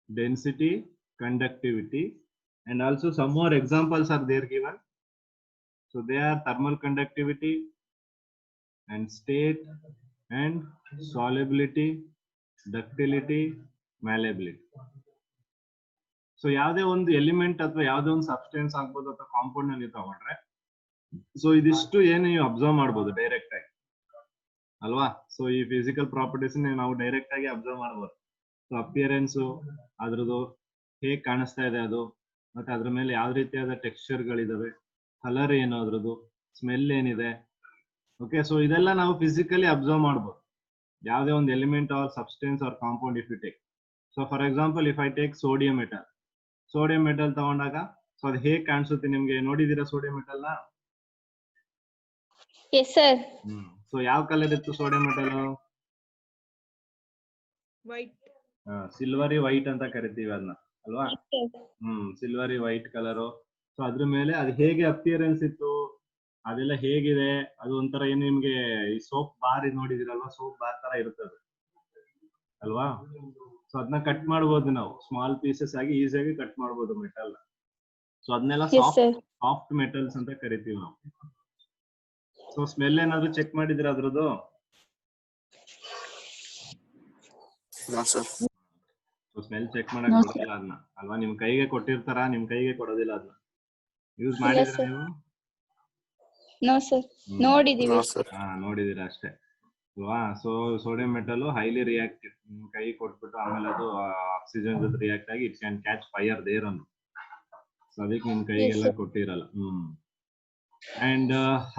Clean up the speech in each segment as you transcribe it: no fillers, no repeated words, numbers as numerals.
density, conductivity, and also some more examples are there given. So they are thermal conductivity and state and solubility, ductility, malleability. So ಯಾವುದೇ ಒಂದು element ಅಥವಾ ಯಾವುದೇ ಒಂದು substance ಆಗ್ಬೋದು ಅಥವಾ compound ನಲ್ಲಿ ತಗೊಂಡ್ರೆ ಸೊ ಇದಿಷ್ಟು ಏನು ನೀವು ಅಬ್ಸರ್ವ್ ಮಾಡ್ಬೋದು ಡೈರೆಕ್ಟ್ ಆಗಿ ಅಲ್ವಾ. ಸೊ ಈ ಫಿಸಿಕಲ್ ಪ್ರಾಪರ್ಟೀಸ್ ನಾವು ಡೈರೆಕ್ಟ್ ಆಗಿ ಅಬ್ಸರ್ವ್ ಮಾಡ್ಬೋದು. ಸೊ ಅಪಿಯರೆನ್ಸ್ ಅದ್ರದ್ದು ಹೇಗ್ ಕಾಣಿಸ್ತಾ ಇದೆ ಅದು, ಮತ್ತೆ ಅದ್ರ ಮೇಲೆ ಯಾವ ರೀತಿಯಾದ ಟೆಕ್ಸ್ಚರ್ ಗಳಿದಾವೆ, ಕಲರ್ ಏನು, ಅದ್ರದ್ದು ಸ್ಮೆಲ್ ಏನಿದೆ. ಓಕೆ, ಸೊ ಇದೆಲ್ಲ ನಾವು ಫಿಸಿಕಲಿ ಅಬ್ಸರ್ವ್ ಮಾಡ್ಬೋದು ಯಾವುದೇ ಒಂದು element or substance or compound if you take. So for example if I take sodium metal ತಗೊಂಡಾಗ ಸೊ ಅದು ಹೇಗ್ ಕಾಣಿಸುತ್ತೆ ನಿಮ್ಗೆ, ನೋಡಿದೀರಾ ಸೋಡಿಯಂ ಮೆಟಲ್ ನ? Yes sir. ಸೊ ಯಾವ ಕಲರ್ ಇತ್ತು sodium metal? White. Silvery white ಅಂತ ಕರಿತೀವಿ ಅದನ್ನ ಅಲ್ವಾ. Silvery white colour. ಸೊ ಅದ್ರ ಮೇಲೆ ಅದು ಹೇಗೆ ಅಪಿಯರೆನ್ಸ್ ಇತ್ತು, ಅದೆಲ್ಲ ಹೇಗಿದೆ, ಅದು ಒಂಥರ ಏನು ನಿಮ್ಗೆ ಈ ಸೋಪ್ ಬಾರ್ ನೋಡಿದಿರಲ್ವಾ, ಸೋಪ್ ಬಾರ್ ತರ ಇರುತ್ತದೆ ಅಲ್ವಾ. ಸೊ ಅದನ್ನ ಕಟ್ ಮಾಡ್ಬೋದು ನಾವು, ಸ್ಮಾಲ್ ಪೀಸಸ್ ಆಗಿ ಈಸಿಯಾಗಿ ಕಟ್ ಮಾಡ್ಬೋದು ಮೆಟಲ್. ಸೊ ಅದನ್ನೆಲ್ಲ ಸಾಫ್ಟ್ ಮೆಟಲ್ಸ್ ಅಂತ ಕರಿತೀವಿ ನಾವು. ಸೊ ಸ್ಮೆಲ್ ಏನಾದ್ರು ಚೆಕ್ ಮಾಡಿದ್ರೆ ಅದ್ರದ್ದು? ಸ್ಮೆಲ್ ಚೆಕ್ ಮಾಡಕ್ ಬರೋದಿಲ್ಲ ಅದನ್ನ ಅಲ್ವಾ. ನಿಮ್ ಕೈಗೆ ಕೊಟ್ಟಿರ್ತಾರ, ನಿಮ್ ಕೈಗೆ ಕೊಡೋದಿಲ್ಲ ಅದನ್ನ. ಯೂಸ್ ಮಾಡಿದ್ರೆ ನೀವು? ನೋಡಿದೀರಾ ಅಷ್ಟೇ ಅಲ್ವಾ. So sodium metal highly reactive. ನಿಮ್ ಕೈ ಕೊಟ್ಬಿಟ್ಟು ಆಮೇಲೆ ಅದು ಆಕ್ಸಿಜನ್ ಜೊತೆ ರಿಯಾಕ್ಟ್ ಆಗಿ it can catch fire there ಅನ್ನು. ಸೊ ಅದಕ್ಕೆ ನಿಮ್ ಕೈಗೆಲ್ಲ ಕೊಟ್ಟಿರಲ್ಲ. ಅಂಡ್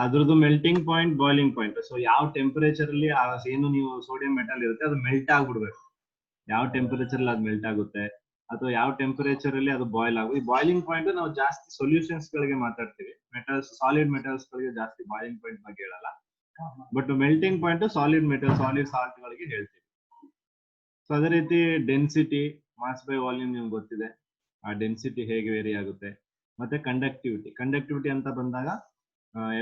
ಅದ್ರದ್ದು melting point, boiling point. So ಯಾವ ಟೆಂಪರೇಚರ್ ಅಲ್ಲಿ ಏನು ನೀವು ಸೋಡಿಯಂ ಮೆಟಲ್ ಇರುತ್ತೆ ಅದು ಮೆಲ್ಟ್ ಆಗ್ಬಿಡ್ಬೇಕು. ಯಾವ ಟೆಂಪರೇಚರ್ ಅಲ್ಲಿ ಅದು ಮೆಲ್ಟ್ ಆಗುತ್ತೆ ಅಥವಾ ಯಾವ ಟೆಂಪರೇಚರ್ ಅಲ್ಲಿ ಅದು ಬಾಯ್ಲ್ ಆಗುತ್ತೆ. ಈ ಬಾಯ್ಲಿಂಗ್ ಪಾಯಿಂಟ್ ನಾವು ಜಾಸ್ತಿ ಸೊಲ್ಯೂಷನ್ಸ್ ಗಳಿಗೆ ಮಾತಾಡ್ತೀವಿ. ಮೆಟಲ್ಸ್, ಸಾಲಿಡ್ ಮೆಟಲ್ಸ್ ಗಳಿಗೆ ಜಾಸ್ತಿ ಬಾಯ್ಲಿಂಗ್ ಪಾಯಿಂಟ್ ಬಗ್ಗೆ ಹೇಳಲ್ಲ. But melting point solid metal, solid salt ಗಳಿಗೆ ಹೇಳ್ತೀವಿ. ಸೊ ಅದೇ ರೀತಿ ಡೆನ್ಸಿಟಿ, ಮಾಸ್ ಬೈ ವಾಲ್ಯೂಮ್ ನಿಮ್ಗೆ ಗೊತ್ತಿದೆ, ಆ ಡೆನ್ಸಿಟಿ ಹೇಗೆ ವೇರಿ ಆಗುತ್ತೆ. ಮತ್ತೆ ಕಂಡಕ್ಟಿವಿಟಿ ಅಂತ ಬಂದಾಗ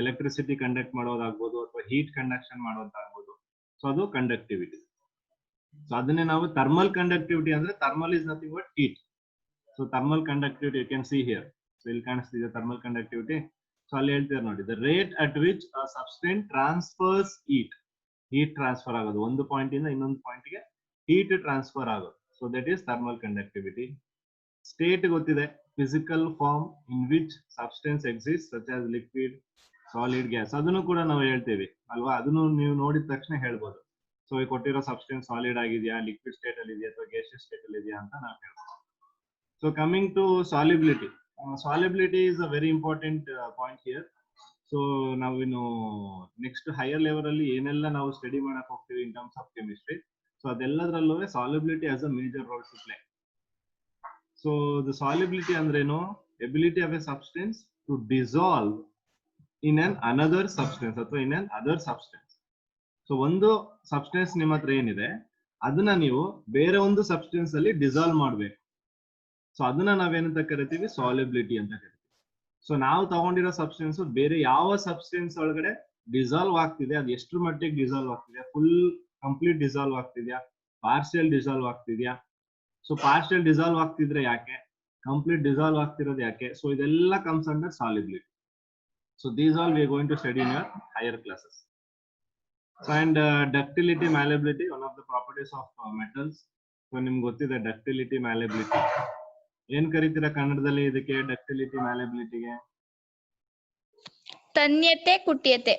ಎಲೆಕ್ಟ್ರಿಸಿಟಿ ಕಂಡಕ್ಟ್ ಮಾಡೋದಾಗ್ಬೋದು ಅಥವಾ ಹೀಟ್ ಕಂಡಕ್ಷನ್ ಮಾಡೋದಾಗ್ಬೋದು. ಸೊ ಅದು ಕಂಡಕ್ಟಿವಿಟಿ. ಸೊ ಅದನ್ನೇ ನಾವು ಥರ್ಮಲ್ ಕಂಡಕ್ಟಿವಿಟಿ ಅಂದ್ರೆ, thermal is nothing but heat. So thermal conductivity you can see here. So ಇಲ್ಲಿ ಕಾಣಿಸ್ತಿದೆ ಥರ್ಮಲ್ ಕಂಡಕ್ಟಿವಿಟಿ. ಸೊ ಅಲ್ಲಿ ಹೇಳ್ತೀರಾ ನೋಡಿ, the rate at which a substance transfers heat transfer ಆಗೋದು, ಒಂದು ಪಾಯಿಂಟ್ ಇಂದ ಇನ್ನೊಂದು ಪಾಯಿಂಟ್ ಗೆ ಹೀಟ್ ಟ್ರಾನ್ಸ್ಫರ್ ಆಗೋದು. So that is thermal conductivity. State ಗೊತ್ತಿದೆ, physical form in which substance exist such as liquid, solid, gas. ಅದನ್ನು ಕೂಡ ನಾವು ಹೇಳ್ತೇವೆ ಅಲ್ವಾ. ಅದನ್ನು ನೀವು ನೋಡಿದ ತಕ್ಷಣ ಹೇಳ್ಬೋದು. ಸೊ ಈ ಕೊಟ್ಟಿರೋ ಸಬ್ಸ್ಟೆನ್ಸ್ ಸಾಲಿಡ್ ಆಗಿದೆಯಾ, ಲಿಕ್ವಿಡ್ ಸ್ಟೇಟ್ ಅಲ್ಲಿ ಇದೆಯಾ ಅಥವಾ ಗ್ಯಾಸಿಯಸ್ ಸ್ಟೇಟ್ ಅಲ್ಲಿ ಇದೆಯಾ ಅಂತ ನಾವು ಹೇಳ್ಬೋದು. So coming to solubility. Solubility is a very important point here. So ನಾವಿನ್ನು ನೆಕ್ಸ್ಟ್ ಹೈಯರ್ ಲೆವೆಲ್ ಅಲ್ಲಿ ಏನೆಲ್ಲ ನಾವು ಸ್ಟಡಿ ಮಾಡಕ್ ಹೋಗ್ತೀವಿ in terms of chemistry. So ಅದೆಲ್ಲದ್ರಲ್ಲೂ solubility as a major role to play. So the solubility ಅಂದ್ರೇನು? Ability of a substance to dissolve in an another substance ಅಥವಾ in an other substance. So ಒಂದು substance ನಿಮ್ಮ ಹತ್ರ ಏನಿದೆ ಅದನ್ನ ನೀವು ಬೇರೆ ಒಂದು ಸಬ್ಸ್ಟೆನ್ಸ್ ಅಲ್ಲಿ ಡಿಸಾಲ್ವ್ ಮಾಡ್ಬೇಕು. ಸೊ ಅದನ್ನ ನಾವೇನಂತ ಕರಿತೀವಿ? ಸಾಲಿಬಿಲಿಟಿ ಅಂತ ಕರಿತೀವಿ. ಸೊ ನಾವು ತಗೊಂಡಿರೋ ಸಬ್ಸ್ಟೆನ್ಸ್ ಬೇರೆ ಯಾವ ಸಬ್ಸ್ಟೆನ್ಸ್ ಒಳಗಡೆ ಡಿಸಾಲ್ವ್ ಆಗ್ತಿದೆ, ಅದು ಎಷ್ಟು ಮಟ್ಟಿಗೆ ಡಿಸಾಲ್ವ್ ಆಗ್ತಿದೆ, ಫುಲ್ ಕಂಪ್ಲೀಟ್ ಡಿಸಾಲ್ವ್ ಆಗ್ತಿದ್ಯಾ, ಪಾರ್ಷಿಯಲ್ ಡಿಸಾಲ್ವ್ ಆಗ್ತಿದ್ಯಾ. ಸೊ ಪಾರ್ಷಿಯಲ್ ಡಿಸಾಲ್ವ್ ಆಗ್ತಿದ್ರೆ ಯಾಕೆ, ಕಂಪ್ಲೀಟ್ ಡಿಸಾಲ್ವ್ ಆಗ್ತಿರೋದು ಯಾಕೆ. ಸೊ ಇದೆಲ್ಲ comes under solubility. So these all we are going to study in your higher classes. So and ductility, malleability, one of the properties of metals. So ನಿಮ್ಗೆ ಗೊತ್ತಿದೆ ductility, ಮ್ಯಾಲೆಬಿಲಿಟಿ. ಏನ್ ಕರಿತೀರಾ ಕನ್ನಡದಲ್ಲಿ ಇದಕ್ಕೆ? ಡಕ್ಟಿಲಿಟಿ, ಮ್ಯಾಲೆಬಿಲಿಟಿಗೆ ತನ್ಯತೆ, ಕುಟ್ಯತೆ.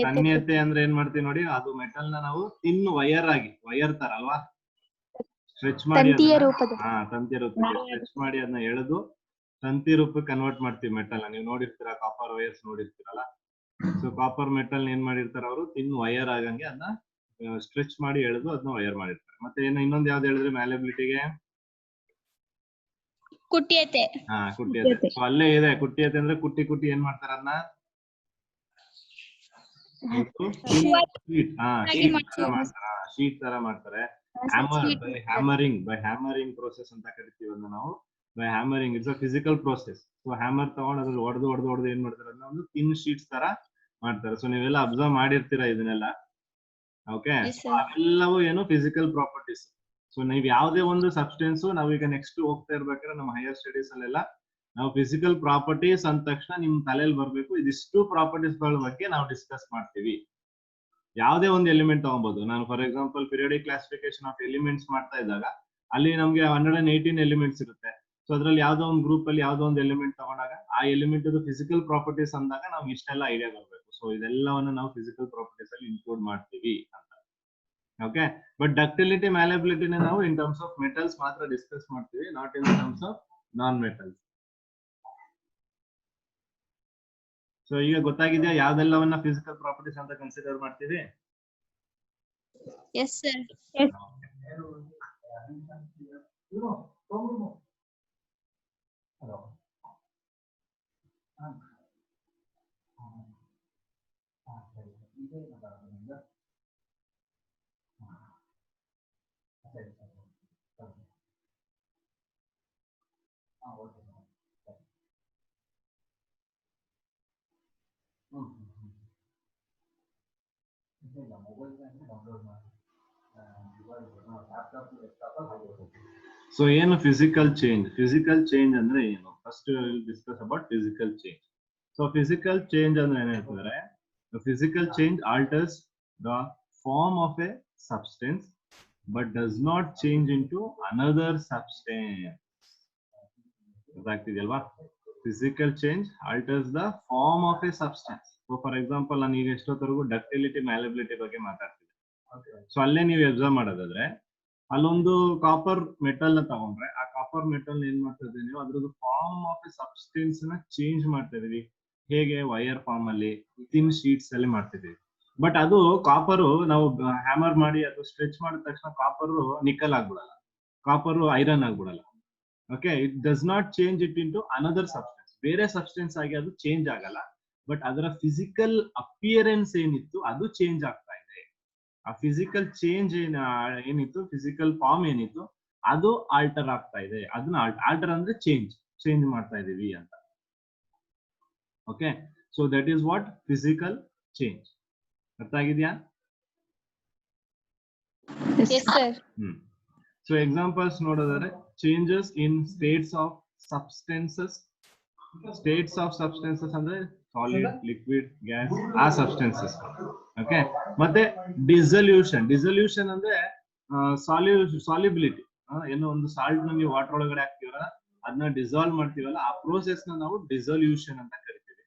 ತನ್ಯತೆ ಅಂದ್ರೆ ಏನ್ ಮಾಡ್ತೀವಿ ನೋಡಿ, ಅದು ಮೆಟಲ್ ನ ನಾವು ತಿನ್ ವಯರ್ ತರ ಅಲ್ವಾ, ಸ್ಟ್ರೆಚ್ ಮಾಡಿ ತಂತಿಯ ರೂಪಕ್ಕೆ ಸ್ಟ್ರೆಚ್ ಮಾಡಿ ಅದನ್ನ ಎಳೆದು ತಂತಿ ರೂಪಕ್ಕೆ ಕನ್ವರ್ಟ್ ಮಾಡ್ತೀವಿ ಮೆಟಲ್ ನ. ನೀವು ನೋಡಿರ್ತೀರಾ, ಕಾಪರ್ ವೈರ್ಸ್ ನೋಡಿರ್ತೀರಲ್ಲ. ಸೊ ಕಾಪರ್ ಮೆಟಲ್ ಏನ್ ಮಾಡಿರ್ತಾರೆ ಅವರು, ತಿನ್ ವಯರ್ ಆಗಂಗೆ ಅದನ್ನ ಸ್ಟ್ರೆಚ್ ಮಾಡಿ ಎಳೆದು ಅದನ್ನ ವಯರ್ ಮಾಡಿರ್ತಾರೆ. ಮತ್ತೆ ಇನ್ನೊಂದು ಯಾವ್ದು ಹೇಳಿದ್ರೆ ಮ್ಯಾಲೆಬಿಲಿಟಿಗೆ? ಕುಟ್ಯತೆ. ಕುಟ್ಯತೆ. ಸೊ ಅಲ್ಲೇ ಇದೆ ಕುಟ್ಯತೆ ಅಂದ್ರೆ ಕುಟ್ಟಿ ಏನ್ ಮಾಡ್ತಾರೆ ಅದನ್ನ ಶೀಟ್ ತರ ಮಾಡ್ತಾರೆ. ಹ್ಯಾಮರಿಂಗ್ ಪ್ರೋಸೆಸ್ ಅಂತ ಕರಿತೀವಿ ಅದನ್ನ ನಾವು. By hammering it's a physical process. So hammer ತಗೊಂಡು ಅದ್ರಲ್ಲಿ ಹೊಡೆದು ಏನ್ ಮಾಡ್ತಾರೆ ಅದನ್ನ ಒಂದು ತಿನ್ ಶೀಟ್ಸ್ ತರ ಮಾಡ್ತಾರೆ. ಸೊ ನೀವೆಲ್ಲ ಅಬ್ಸರ್ವ್ ಮಾಡಿರ್ತೀರಾ ಇದನ್ನೆಲ್ಲ. Okay, Yes, sir. ಅವೆಲ್ಲವೂ ಏನು ಫಿಸಿಕಲ್ ಪ್ರಾಪರ್ಟೀಸ್. ಸೊ ನೀವು ಯಾವುದೇ ಒಂದು ಸಬ್ಸ್ಟೆನ್ಸ್ ನಾವೀಗ ನೆಕ್ಸ್ಟ್ ಹೋಗ್ತಾ ಇರ್ಬೇಕಾದ್ರೆ ನಮ್ಮ ಹೈಯರ್ ಸ್ಟಡೀಸ್ ಅಲ್ಲೆಲ್ಲ ನಾವು ಫಿಸಿಕಲ್ ಪ್ರಾಪರ್ಟೀಸ್ ಅಂದ ತಕ್ಷಣ ನಿಮ್ ತಲೆಯಲ್ಲಿ ಬರ್ಬೇಕು ಇದಿಷ್ಟು ಪ್ರಾಪರ್ಟೀಸ್ ಗಳ ಬಗ್ಗೆ ನಾವು ಡಿಸ್ಕಸ್ ಮಾಡ್ತೀವಿ. ಯಾವುದೇ ಒಂದು ಎಲಿಮೆಂಟ್ ತಗೊಬಹುದು. ನಾನು for example periodic classification of elements ಮಾಡ್ತಾ ಇದ್ದಾಗ ಅಲ್ಲಿ ನಮ್ಗೆ 118 ಎಲಿಮೆಂಟ್ಸ್ ಇರುತ್ತೆ. ಸೊ ಅದ್ರಲ್ಲಿ ಯಾವ್ದೋ ಒಂದು ಗ್ರೂಪ್ ಅಲ್ಲಿ ಯಾವ್ದೋ ಒಂದು ಎಲಿಮೆಂಟ್ ತಗೊಂಡಾಗ ಆ ಎಲಿಮೆಂಟ್ ಫಿಸಿಕಲ್ ಪ್ರಾಪರ್ಟೀಸ್ ಅಂದಾಗ ನಾವು ಇಷ್ಟೆಲ್ಲ ಐಡಿಯಾ ಬರಬೇಕು. ಸೊ ಇದೆಲ್ಲವನ್ನು ನಾವು ಫಿಸಿಕಲ್ ಪ್ರಾಪರ್ಟೀಸ್ ಅಲ್ಲಿ ಇನ್ಕ್ಲೂಡ್ ಮಾಡ್ತೀವಿ ಅಂತ. ಓಕೆ, ಬಟ್ ಡಕ್ಟಿಲಿಟಿ ಮ್ಯಾಲೆಬಿಲಿಟಿನ ನಾವು ಇನ್ ಟರ್ಮ್ಸ್ ಆಫ್ ಮೆಟಲ್ಸ್ ಮಾತ್ರ ಡಿಸ್ಕಸ್ ಮಾಡ್ತೀವಿ, not in terms of non metals. So ಈಗ ಗೊತ್ತಾಗಿದೆಯಾ ಯಾವ್ದೆಲ್ಲವನ್ನ ಫಿಸಿಕಲ್ ಪ್ರಾಪರ್ಟೀಸ್ ಅಂತ ಕನ್ಸಿಡರ್ ಮಾಡ್ತೀವಿ? Yes, sir. ಸೊ ಏನು ಫಿಸಿಕಲ್ ಚೇಂಜ್? ಫಿಸಿಕಲ್ ಚೇಂಜ್ ಅಂದ್ರೆ ಏನು? First discuss about physical change. So physical change ಅಂದ್ರೆ ಏನ್ ಹೇಳ್ತಿದ್ದಾರೆ? Physical change alters the form of a substance but does not change in to another substance. ಗೊತ್ತಾಗ್ತಿದೆಯಲ್ವಾ? Physical change alters the form of a substance. So for example ನಾನು ಈಗ ಎಷ್ಟೊತ್ತರೆಗೂ ductility ಮ್ಯಾಲೆಬಿಲಿಟಿ ಬಗ್ಗೆ ಮಾತಾಡ್ತಿದ್ದೆ. So ಅಲ್ಲೇ ನೀವು observe ಮಾಡೋದಾದ್ರೆ ಅಲ್ಲೊಂದು ಕಾಪರ್ ಮೆಟಲ್ ನ ತಗೊಂಡ್ರೆ ಆ ಕಾಪರ್ ಮೆಟಲ್ ಏನ್ ಮಾಡ್ತಾ ಇದೀವಿ ನೀವು ಅದ್ರದ್ದು ಫಾರ್ಮ್ ಆಫ್ ಎ ಸಬ್ಸ್ಟೆನ್ಸ್ ನ ಚೇಂಜ್ ಮಾಡ್ತಾ ಇದೀವಿ. ಹೇಗೆ? ವೈರ್ ಫಾರ್ಮ್ ಅಲ್ಲಿ, ಥಿನ್ ಶೀಟ್ಸ್ ಅಲ್ಲಿ ಮಾಡ್ತಿದೀವಿ. ಬಟ್ ಅದು ಕಾಪರ್ ನಾವು ಹ್ಯಾಮರ್ ಮಾಡಿ ಅಥವಾ ಸ್ಟ್ರೆಚ್ ಮಾಡಿದ ತಕ್ಷಣ ಕಾಪರ್ ನಿಕಲ್ ಆಗ್ಬಿಡಲ್ಲ, ಕಾಪರ್ ಐರನ್ ಆಗ್ಬಿಡಲ್ಲ. Okay, it does not change it into another substance. ಬೇರೆ ಸಬ್ಸ್ಟೆನ್ಸ್ ಆಗಿ ಅದು ಚೇಂಜ್ ಆಗಲ್ಲ, ಬಟ್ ಅದರ ಫಿಸಿಕಲ್ ಅಪಿಯರೆನ್ಸ್ ಏನಿತ್ತು ಅದು ಚೇಂಜ್ ಆಗ್ತಾ ಇದೆ. ಆ ಫಿಸಿಕಲ್ ಚೇಂಜ್ ಏನಿತ್ತು, ಫಿಸಿಕಲ್ ಫಾರ್ಮ್ ಏನಿತ್ತು ಅದು ಆಲ್ಟರ್ ಆಗ್ತಾ ಇದೆ. ಅದನ್ನ ಆಲ್ಟರ್ ಅಂದ್ರೆ ಚೇಂಜ್ ಮಾಡ್ತಾ ಇದೀವಿ ಅಂತ. Okay, so that is what physical change. ಅರ್ಥ ಆಗಿದ್ಯಾ? Yes, sir. ಸೊ ಎಕ್ಸಾಂಪಲ್ಸ್ ನೋಡೋದಾದ್ರೆ changes in States of substances. States of substances ಅಂದ್ರೆ ಸಾಲಿಡ್, ಲಿಕ್ವಿಡ್, ಗ್ಯಾಸ್, ಆ ಸಬ್ಸ್ಟೆನ್ಸಸ್. ಓಕೆ, ಮತ್ತೆ ಡಿಸಲ್ಯೂಷನ್ ಅಂದ್ರೆ ಸಾಲಿಬಿಲಿಟಿ. ಏನೋ ಒಂದು ಸಾಲ್ಟ್ ನ ನೀವು ವಾಟರ್ ಒಳಗಡೆ ಹಾಕ್ತಿವಲ್ಲ ಅದನ್ನ ಡಿಸಾಲ್ವ್ ಮಾಡ್ತೀವಲ್ಲ ಆ ಪ್ರೋಸೆಸ್ ನ ನಾವು ಡಿಸಲ್ಯೂಷನ್ ಅಂತ ಕರಿತೀವಿ.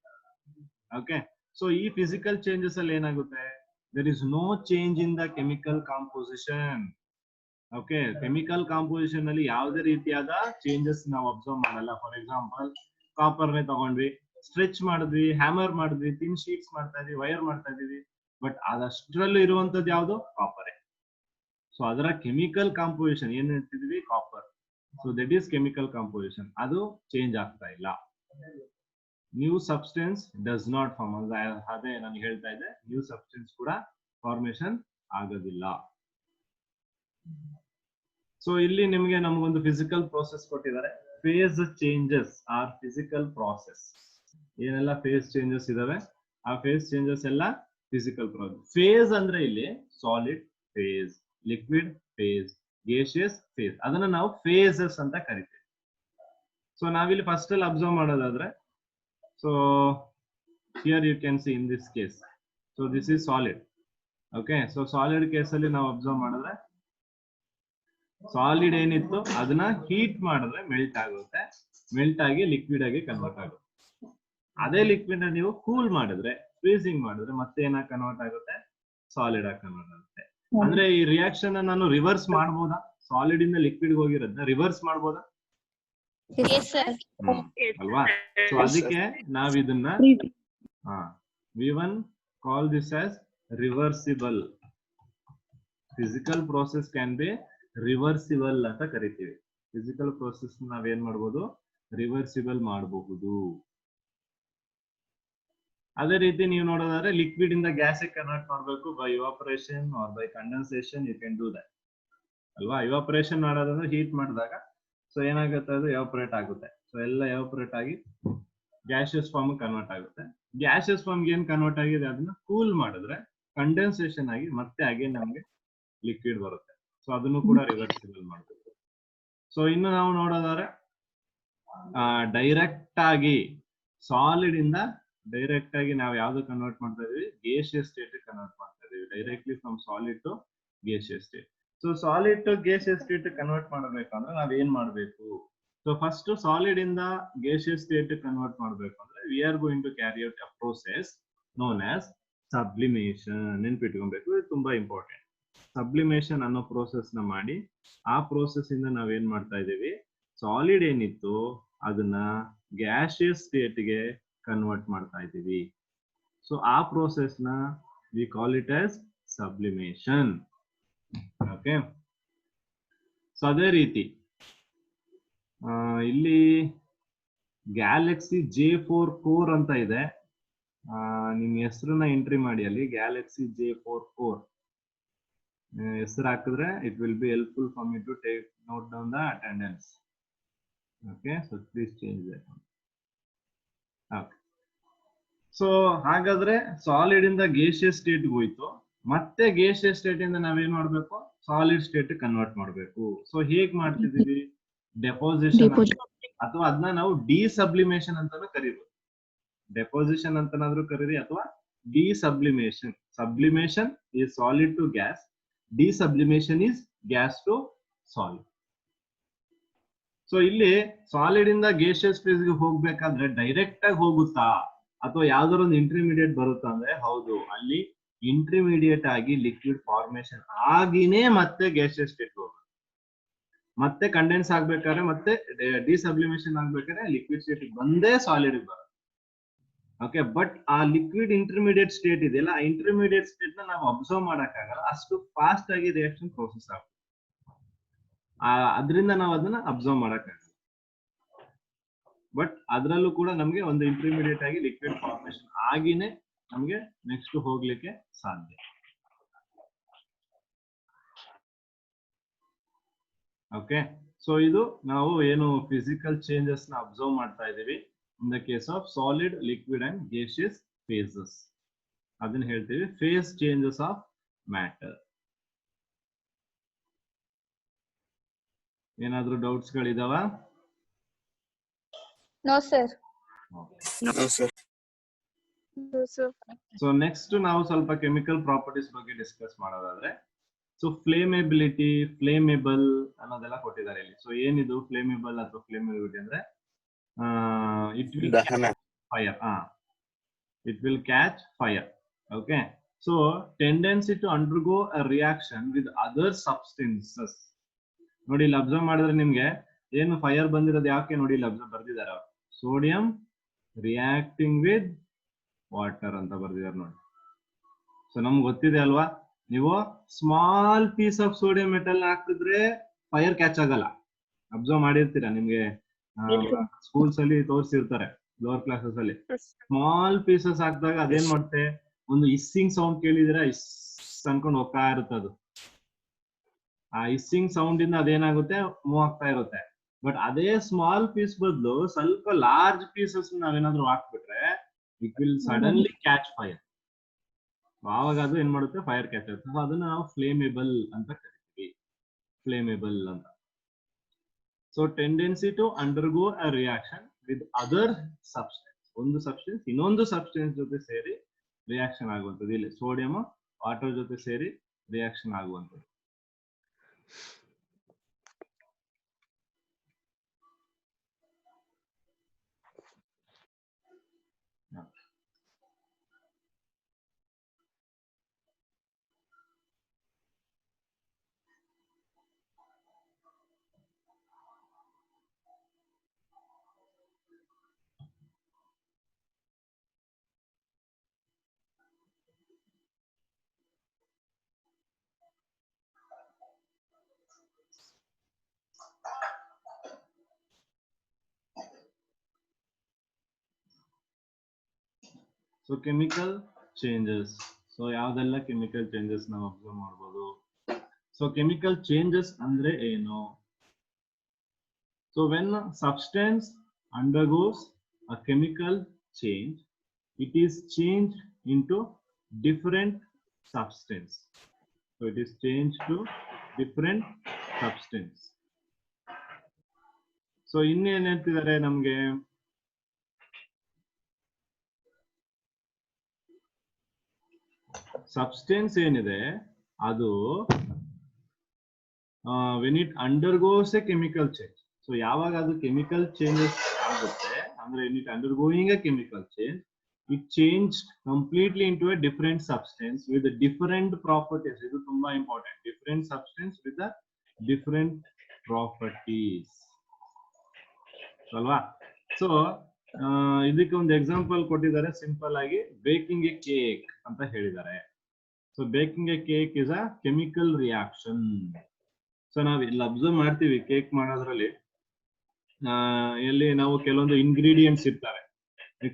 ಓಕೆ, ಸೊ ಈ ಫಿಸಿಕಲ್ ಚೇಂಜಸ್ ಅಲ್ಲಿ ಏನಾಗುತ್ತೆ? There is no change in the chemical composition. Okay, chemical composition ಅಲ್ಲಿ ಯಾವುದೇ ರೀತಿಯಾದ ಚೇಂಜಸ್ ನಾವು ಅಬ್ಸರ್ವ್ ಮಾಡಲ್ಲ. ಫಾರ್ ಎಕ್ಸಾಂಪಲ್ ಕಾಪರ್ ನೇ ತಗೊಂಡ್ವಿ, ಸ್ಟ್ರೆಚ್ ಮಾಡಿದ್ವಿ, ಹ್ಯಾಮರ್ ಮಾಡಿದ್ವಿ, ಥಿನ್ ಶೀಟ್ಸ್ ಮಾಡ್ತಾ ಇದೀವಿ, ವೈರ್ ಮಾಡ್ತಾ ಇದೀವಿ, ಬಟ್ ಅದಷ್ಟರಲ್ಲೂ ಇರುವಂತದ್ದು ಯಾವುದು? ಕಾಪರ್. ಸೊ ಅದರ ಕೆಮಿಕಲ್ ಕಾಂಪೋಸಿಷನ್ ಏನ್ ಹೇಳ್ತಿದ್ವಿ? Copper. So that is chemical composition. ಅದು ಚೇಂಜ್ ಆಗ್ತಾ ಇಲ್ಲ. New substance does not form. ಅದೇ ನಾನು ಹೇಳ್ತಾ ಇದ್ದೆ, ನ್ಯೂ ಸಬ್ಸ್ಟೆನ್ಸ್ ಕೂಡ ಫಾರ್ಮೇಶನ್ ಆಗೋದಿಲ್ಲ. ಸೊ ಇಲ್ಲಿ ನಿಮಗೆ ನಮಗೊಂದು ಫಿಸಿಕಲ್ ಪ್ರೋಸೆಸ್ ಕೊಟ್ಟಿದ್ದಾರೆ. Phase changes are physical process. ಏನೆಲ್ಲ ಫೇಸ್ ಚೇಂಜಸ್ ಇದಾವೆ ಆ ಫೇಸ್ ಚೇಂಜಸ್ ಎಲ್ಲ ಫಿಸಿಕಲ್ ಪ್ರೋಸೆಸ್. ಫೇಸ್ ಅಂದ್ರೆ ಇಲ್ಲಿ solid phase, liquid phase, gaseous phase, ಅದನ್ನ ನಾವು ಫೇಸಸ್ ಅಂತ ಕರಿತೀವಿ. ಸೊ ನಾವಿಲ್ಲಿ ಫಸ್ಟ್ ಅಲ್ಲಿ ಅಬ್ಸರ್ವ್ ಮಾಡೋದಾದ್ರೆ, so here you can see in this case, so this is solid. Okay, so solid case ಅಲ್ಲಿ ನಾವು ಅಬ್ಸರ್ವ್ ಮಾಡಿದ್ರೆ ಸಾಲಿಡ್ ಏನಿತ್ತು ಅದನ್ನ ಹೀಟ್ ಮಾಡಿದ್ರೆ ಮೆಲ್ಟ್ ಆಗುತ್ತೆ, ಮೆಲ್ಟ್ ಆಗಿ ಲಿಕ್ವಿಡ್ ಆಗಿ ಕನ್ವರ್ಟ್ ಆಗುತ್ತೆ. ಅದೇ ಲಿಕ್ವಿಡ್ ನ ನೀವು ಕೂಲ್ ಮಾಡಿದ್ರೆ, ಫ್ರೀಸಿಂಗ್ ಮಾಡಿದ್ರೆ ಮತ್ತೆ ಏನಾಗಿ ಕನ್ವರ್ಟ್ ಆಗುತ್ತೆ? ಸಾಲಿಡ್ ಆಗಿ ಕನ್ವರ್ಟ್ ಆಗುತ್ತೆ. ಅಂದ್ರೆ ಈ ರಿಯಾಕ್ಷನ್ ನಾನು ರಿವರ್ಸ್ ಮಾಡಬಹುದಾ? ಸಾಲಿಡ್ ಇಂದ ಲಿಕ್ವಿಡ್ ಹೋಗಿರೋದನ್ನ ರಿವರ್ಸ್ ಮಾಡಬಹುದಾ? Yes, sir. ಅಲ್ವಾ? ಸೊ ಅದಕ್ಕೆ ನಾವ್ ಇದನ್ನ V1 call this as reversible. Physical process can be reversible ಅಂತ ಕರಿತೀವಿ. ಫಿಸಿಕಲ್ ಪ್ರೋಸೆಸ್ ನಾವೇನ್ ಮಾಡಬಹುದು? ರಿವರ್ಸಿಬಲ್ ಮಾಡಬಹುದು. ಅದೇ ರೀತಿ ನೀವು ನೋಡೋದಾದ್ರೆ ಲಿಕ್ವಿಡ್ ಇಂದ ಗ್ಯಾಸ್ ಕನ್ವರ್ಟ್ ಮಾಡಬೇಕು by evaporation or by condensation, you can do that ಅಲ್ವಾ? ಇವಾಪರೇಷನ್ ಮಾಡೋದಂದ್ರೆ ಹೀಟ್ ಮಾಡಿದಾಗ ಸೊ ಏನಾಗುತ್ತೆ? ಅದು ಎವಾಪರೇಟ್ ಆಗುತ್ತೆ. ಸೊ ಎಲ್ಲ ಎವಾಪರೇಟ್ ಆಗಿ ಗ್ಯಾಸಿಯಸ್ ಫಾರ್ಮ್ ಕನ್ವರ್ಟ್ ಆಗುತ್ತೆ. ಗ್ಯಾಸಿಯಸ್ ಫಾರ್ಮ್ ಏನ್ ಕನ್ವರ್ಟ್ ಆಗಿದೆ ಅದನ್ನ ಕೂಲ್ ಮಾಡಿದ್ರೆ ಕಂಡೆನ್ಸೇಷನ್ ಆಗಿ ಮತ್ತೆ ಅಗೇನ್ ನಮಗೆ ಲಿಕ್ವಿಡ್ ಬರುತ್ತೆ. ಸೊ ಅದನ್ನು ಕೂಡ ರಿವರ್ಸಿಬಲ್ ಮಾಡಬೇಕು. ಸೊ ಇನ್ನು ನಾವು ನೋಡೋದಾದ್ರೆ ಡೈರೆಕ್ಟ್ ಆಗಿ ಸಾಲಿಡ್ ಇಂದ ಡೈರೆಕ್ಟ್ ಆಗಿ ನಾವು ಯಾವ್ದು ಕನ್ವರ್ಟ್ ಮಾಡ್ತಾ ಇದೀವಿ, ಗೇಷಿಯಸ್ ಸ್ಟೇಟ್ ಕನ್ವರ್ಟ್ ಮಾಡ್ತಾ ಇದೀವಿ. Directly from solid to gaseous state. So solid to gaseous state convert ಮಾಡಬೇಕಂದ್ರೆ ನಾವ್ ಏನ್ ಮಾಡ್ಬೇಕು? ಸೊ ಫಸ್ಟ್ ಸಾಲಿಡ್ ಇಂದ ಗೇಷಿಯಸ್ ಸ್ಟೇಟ್ ಕನ್ವರ್ಟ್ ಮಾಡಬೇಕು ಅಂದ್ರೆ we are going to carry out a process known as sublimation. ನೆನ್ಪಿಟ್ಕೊಬೇಕು, ಇದು ತುಂಬಾ ಇಂಪಾರ್ಟೆಂಟ್. ಸಬ್ಲಿಮೇಷನ್ ಅನ್ನೋ ಪ್ರೋಸೆಸ್ ನ ಮಾಡಿ ಆ ಪ್ರೋಸೆಸ್ ಇಂದ ನಾವೇನ್ ಮಾಡ್ತಾ ಇದೀವಿ, ಸಾಲಿಡ್ ಏನಿತ್ತು ಅದನ್ನ ಗ್ಯಾಸಿಯಸ್ ಸ್ಟೇಟ್ ಗೆ ಕನ್ವರ್ಟ್ ಮಾಡ್ತಾ ಇದೀವಿ. ಸೊ ಆ ಪ್ರೋಸೆಸ್ ನ we call it as sublimation. Okay. So ಅದೇ ರೀತಿ ಇಲ್ಲಿ ಗ್ಯಾಲಕ್ಸಿ J4 ಕೋರ್ ಅಂತ ಇದೆ. ನಿಮ್ ಹೆಸರನ್ನ ಎಂಟ್ರಿ ಮಾಡಿ ಅಲ್ಲಿ, ಗ್ಯಾಲಕ್ಸಿ J4 ಕೋರ್ ಹೆಸರು ಹಾಕಿದ್ರೆ it will be helpful for me to take note down the attendance. Okay, so please change that. Okay. So ಹಾಗಾದ್ರೆ ಸಾಲಿಡ್ ಇಂದ ಗೇಷಿಯಸ್ ಸ್ಟೇಟ್ ಹೋಯ್ತು, ಮತ್ತೆ ಗೇಷಿಯಸ್ ಸ್ಟೇಟ್ ಇಂದ ನಾವೇನ್ ಮಾಡ್ಬೇಕು, ಸಾಲಿಡ್ ಸ್ಟೇಟ್ ಕನ್ವರ್ಟ್ ಮಾಡ್ಬೇಕು. ಸೊ ಹೇಗ್ ಮಾಡ್ತಿದೀವಿ, ಡೆಪೋಸಿಷನ್ ಅಥವಾ ಅದನ್ನ ನಾವು ಡಿಸಬ್ಲಿಮೇಷನ್ ಅಂತಾನು ಕರೀಬಹುದು. ಡೆಪೋಸಿಷನ್ ಅಂತನಾದ್ರೂ ಕರೀರಿ ಅಥವಾ desublimation. Sublimation is solid to gas, desublimation is gas to solid. So ಇಲ್ಲಿ ಸಾಲಿಡ್ ಇಂದ ಗೇಷಿಯಸ್ ಫೇಸ್ ಗೆ ಹೋಗ್ಬೇಕಾದ್ರೆ ಡೈರೆಕ್ಟ್ ಆಗಿ ಹೋಗುತ್ತಾ ಅಥವಾ ಯಾವ್ದಾರ ಒಂದು ಇಂಟರ್ಮೀಡಿಯೇಟ್ ಬರುತ್ತಾ ಅಂದ್ರೆ ಹೌದು, ಅಲ್ಲಿ ಇಂಟರ್ಮೀಡಿಯೇಟ್ ಆಗಿ ಲಿಕ್ವಿಡ್ ಫಾರ್ಮೇಶನ್ ಆಗಿನೇ ಮತ್ತೆ ಗ್ಯಾಸಿಯಸ್ ಸ್ಟೇಟ್ ಹೋಗುತ್ತೆ. ಮತ್ತೆ ಕಂಡೆನ್ಸ್ ಆಗ್ಬೇಕಾದ್ರೆ ಮತ್ತೆ ಡಿಸಬ್ಲಿಮೇಷನ್ ಆಗ್ಬೇಕಾದ್ರೆ ಲಿಕ್ವಿಡ್ ಸ್ಟೇಟ್ ಬಂದೇ ಸಾಲಿಡ್ ಬರುತ್ತೆ. ಓಕೆ, ಬಟ್ ಆ ಲಿಕ್ವಿಡ್ ಇಂಟರ್ಮೀಡಿಯೇಟ್ ಸ್ಟೇಟ್ ಇದೆಯಲ್ಲ, ಆ ಇಂಟರ್ಮೀಡಿಯೇಟ್ ಸ್ಟೇಟ್ ನ ನಾವು ಅಬ್ಸರ್ವ್ ಮಾಡಕ್ಕಾಗಲ್ಲ, ಅಷ್ಟು ಫಾಸ್ಟ್ ಆಗಿ ರಿಯಾಕ್ಷನ್ ಪ್ರೋಸೆಸ್ ಆಗುತ್ತೆ. ಅದರಿಂದ ನಾವು ಅದನ್ನ ಅಬ್ಸರ್ವ್ ಮಾಡಕ್ಕಾಗಲ್ಲ. ಬಟ್ ಅದರಲ್ಲೂ ಕೂಡ ನಮ್ಗೆ ಒಂದು ಇಂಟರ್ಮೀಡಿಯೇಟ್ ಆಗಿ ಲಿಕ್ವಿಡ್ ಫಾರ್ಮೇಶನ್ ಆಗಿನೇ ನಮ್ಗೆ ನೆಕ್ಸ್ಟ್ ಹೋಗ್ಲಿಕ್ಕೆ ಸಾಧ್ಯ. ಓಕೆ, ಸೊ ಇದು ನಾವು ಏನು ಫಿಸಿಕಲ್ ಚೇಂಜಸ್ ನ ಅಬ್ಸರ್ವ್ ಮಾಡ್ತಾ ಇದೀವಿ in the case of solid, liquid and gaseous phases. ಅದನ್ನ ಹೇಳ್ತೀವಿ ಫೇಸ್ ಚೇಂಜಸ್ ಆಫ್ ಮ್ಯಾಟರ್. ಏನಾದ್ರೂ ಡೌಟ್ಸ್ ಗಳಿದಾವ? No, sir. No, sir. No, sir. So next ನಾವು ಸ್ವಲ್ಪ ಕೆಮಿಕಲ್ ಪ್ರಾಪರ್ಟೀಸ್ ಬಗ್ಗೆ ಡಿಸ್ಕಸ್ ಮಾಡೋದಾದ್ರೆ, ಸೊ ಫ್ಲೇಮೇಬಿಲಿಟಿ, ಫ್ಲೇಮೇಬಲ್ ಅನ್ನೋದೆಲ್ಲ ಕೊಟ್ಟಿದ್ದಾರೆ ಇಲ್ಲಿ. ಸೊ ಏನಿದು ಫ್ಲೇಮೇಬಲ್ ಅಥವಾ ಫ್ಲೇಮೇಬಿಲಿಟಿ ಅಂದ್ರೆ it will fire. It will catch fire. Okay, so tendency to undergo a reaction with other substances. ನೋಡಿ ಇಲ್ಲಿ ಅಬ್ಸರ್ವ್ ಮಾಡಿದ್ರೆ ನಿಮ್ಗೆ ಏನು ಫೈರ್ ಬಂದಿರೋದು ಯಾಕೆ ನೋಡಿ ಇಲ್ಲಿ ಅಬ್ಸರ್ವ್ ಬರ್ದಿದ್ದಾರೆ ಅವರು, ಸೋಡಿಯಂ ರಿಯಾಕ್ಟಿಂಗ್ ವಿತ್ ವಾಟರ್ ಅಂತ ಬರ್ದಿದ್ದಾರೆ ನೋಡಿ. ಸೊ ನಮ್ಗೆ ಗೊತ್ತಿದೆ ಅಲ್ವಾ, ನೀವು small piece of sodium metal ಹಾಕಿದ್ರೆ ಫೈರ್ ಕ್ಯಾಚ್ ಆಗಲ್ಲ. ಅಬ್ಸರ್ವ್ ಮಾಡಿರ್ತೀರಾ, ನಿಮ್ಗೆ ಸ್ಕೂಲ್ಸ್ ಅಲ್ಲಿ ತೋರಿಸಿರ್ತಾರೆ ಲೋವರ್ ಕ್ಲಾಸಸ್ ಅಲ್ಲಿ. ಸ್ಮಾಲ್ ಪೀಸಸ್ ಹಾಕಿದಾಗ ಅದೇನ್ ಮಾಡುತ್ತೆ, ಒಂದು ಇಸ್ಸಿಂಗ್ ಸೌಂಡ್ ಕೇಳಿದ್ರೆ ಇಸ್ ಅನ್ಕೊಂಡು ಹೋಗ್ತಾ ಇರುತ್ತೆ. ಅದು ಆ ಇಸ್ಸಿಂಗ್ ಸೌಂಡ್ ಇಂದ ಅದೇನಾಗುತ್ತೆ, ಮೂವ್ ಆಗ್ತಾ ಇರುತ್ತೆ. ಬಟ್ ಅದೇ ಸ್ಮಾಲ್ ಪೀಸ್ ಬದಲು ಸ್ವಲ್ಪ ಲಾರ್ಜ್ ಪೀಸಸ್ ನಾವೇನಾದ್ರೂ ಹಾಕ್ಬಿಟ್ರೆ it will suddenly catch fire. ಆವಾಗ ಅದು ಏನ್ ಮಾಡುತ್ತೆ, ಫೈರ್ ಕ್ಯಾಚ್ ಆಗುತ್ತೆ. ಸೊ ಅದನ್ನ ನಾವು ಫ್ಲೇಮೇಬಲ್ ಅಂತ ಕರಿತೀವಿ, ಫ್ಲೇಮೇಬಲ್ ಅಂತ. So tendency to undergo a reaction with other substance. ಒಂದು ಸಬ್ಸ್ಟೆನ್ಸ್ ಇನ್ನೊಂದು ಸಬ್ಸ್ಟೆನ್ಸ್ ಜೊತೆ ಸೇರಿ ರಿಯಾಕ್ಷನ್ ಆಗುವಂಥದ್ದು. ಇಲ್ಲಿ ಸೋಡಿಯಂ ವಾಟರ್ ಜೊತೆ ಸೇರಿ ರಿಯಾಕ್ಷನ್ ಆಗುವಂಥದ್ದು. So chemical changes. ಸೊ ಯಾವ್ದೆಲ್ಲ ಕೆಮಿಕಲ್ ಚೇಂಜಸ್ ನಾವು ಅಬ್ಸರ್ವ್ ಮಾಡಬಹುದು. ಸೊ ಕೆಮಿಕಲ್ ಚೇಂಜಸ್ ಅಂದ್ರೆ ಏನು? So when substance undergoes a chemical change, it is changed into different substance. So it is changed to different substance. So ಇನ್ನೇನ್ ಹೇಳ್ತಿದ್ದಾರೆ ನಮ್ಗೆ, substance ಏನಿದೆ ಅದು when it undergoes a chemical change. So ಯಾವಾಗ ಅದು chemical changes ಆಗುತ್ತೆ ಅಂದ್ರೆ when it undergoing a chemical change, it changed completely into a different substance with different properties. ಇದು ತುಂಬಾ important. Different substance with the different properties. ಅಲ್ವಾ? So ಇದಕ್ಕೆ ಒಂದು example ಕೊಟ್ಟಿದ್ದಾರೆ, ಸಿಂಪಲ್ ಆಗಿ ಬೇಕಿಂಗ್ ಎ ಕೇಕ್ ಅಂತ ಹೇಳಿದ್ದಾರೆ. So baking A cake is a chemical reaction. So ನಾವ್ ಇಲ್ಲಿ ಅಬ್ಸರ್ವ್ ಮಾಡ್ತೀವಿ ಕೇಕ್ ಮಾಡೋದ್ರಲ್ಲಿ ಎಲ್ಲಿ ನಾವು ಕೆಲವೊಂದು ಇಂಗ್ರೀಡಿಯೆಂಟ್ಸ್ ಇರ್ತವೆ.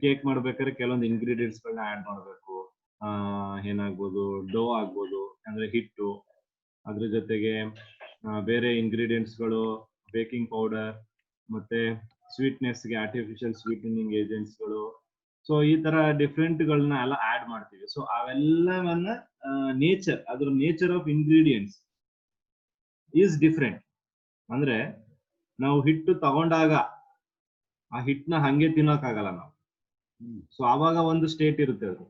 ಕೇಕ್ ಮಾಡ್ಬೇಕಾದ್ರೆ ಕೆಲವೊಂದು ಇಂಗ್ರೀಡಿಯೆಂಟ್ಸ್ ಗಳನ್ನ ಆಡ್ ಮಾಡ್ಬೇಕು. ಏನಾಗ್ಬೋದು, ಡೋ ಆಗ್ಬೋದು ಅಂದ್ರೆ ಹಿಟ್ಟು, ಅದ್ರ ಜೊತೆಗೆ ಬೇರೆ ಇಂಗ್ರೀಡಿಯೆಂಟ್ಸ್ ಗಳು, ಬೇಕಿಂಗ್ ಪೌಡರ್, ಮತ್ತೆ ಸ್ವೀಟ್ನೆಸ್ ಗೆ ಆರ್ಟಿಫಿಷಿಯಲ್ ಸ್ವೀಟನಿಂಗ್ ಏಜೆಂಟ್ಸ್ ಗಳು. ಸೊ ಈ ತರ ಡಿಫ್ರೆಂಟ್ ಗಳನ್ನ ಎಲ್ಲ ಆಡ್ ಮಾಡ್ತೀವಿ. ಸೊ ಅವೆಲ್ಲವನ್ನ ನೇಚರ್, ಅದ್ರ nature of ingredients is different. ಅಂದ್ರೆ ನಾವು ಹಿಟ್ಟು ತಗೊಂಡಾಗ ಆ ಹಿಟ್ಟನ್ನ ಹಂಗೆ ತಿನ್ನೋಕ್ಕಾಗಲ್ಲ ನಾವು. ಸೊ ಆವಾಗ ಒಂದು ಸ್ಟೇಟ್ ಇರುತ್ತೆ ಅದು.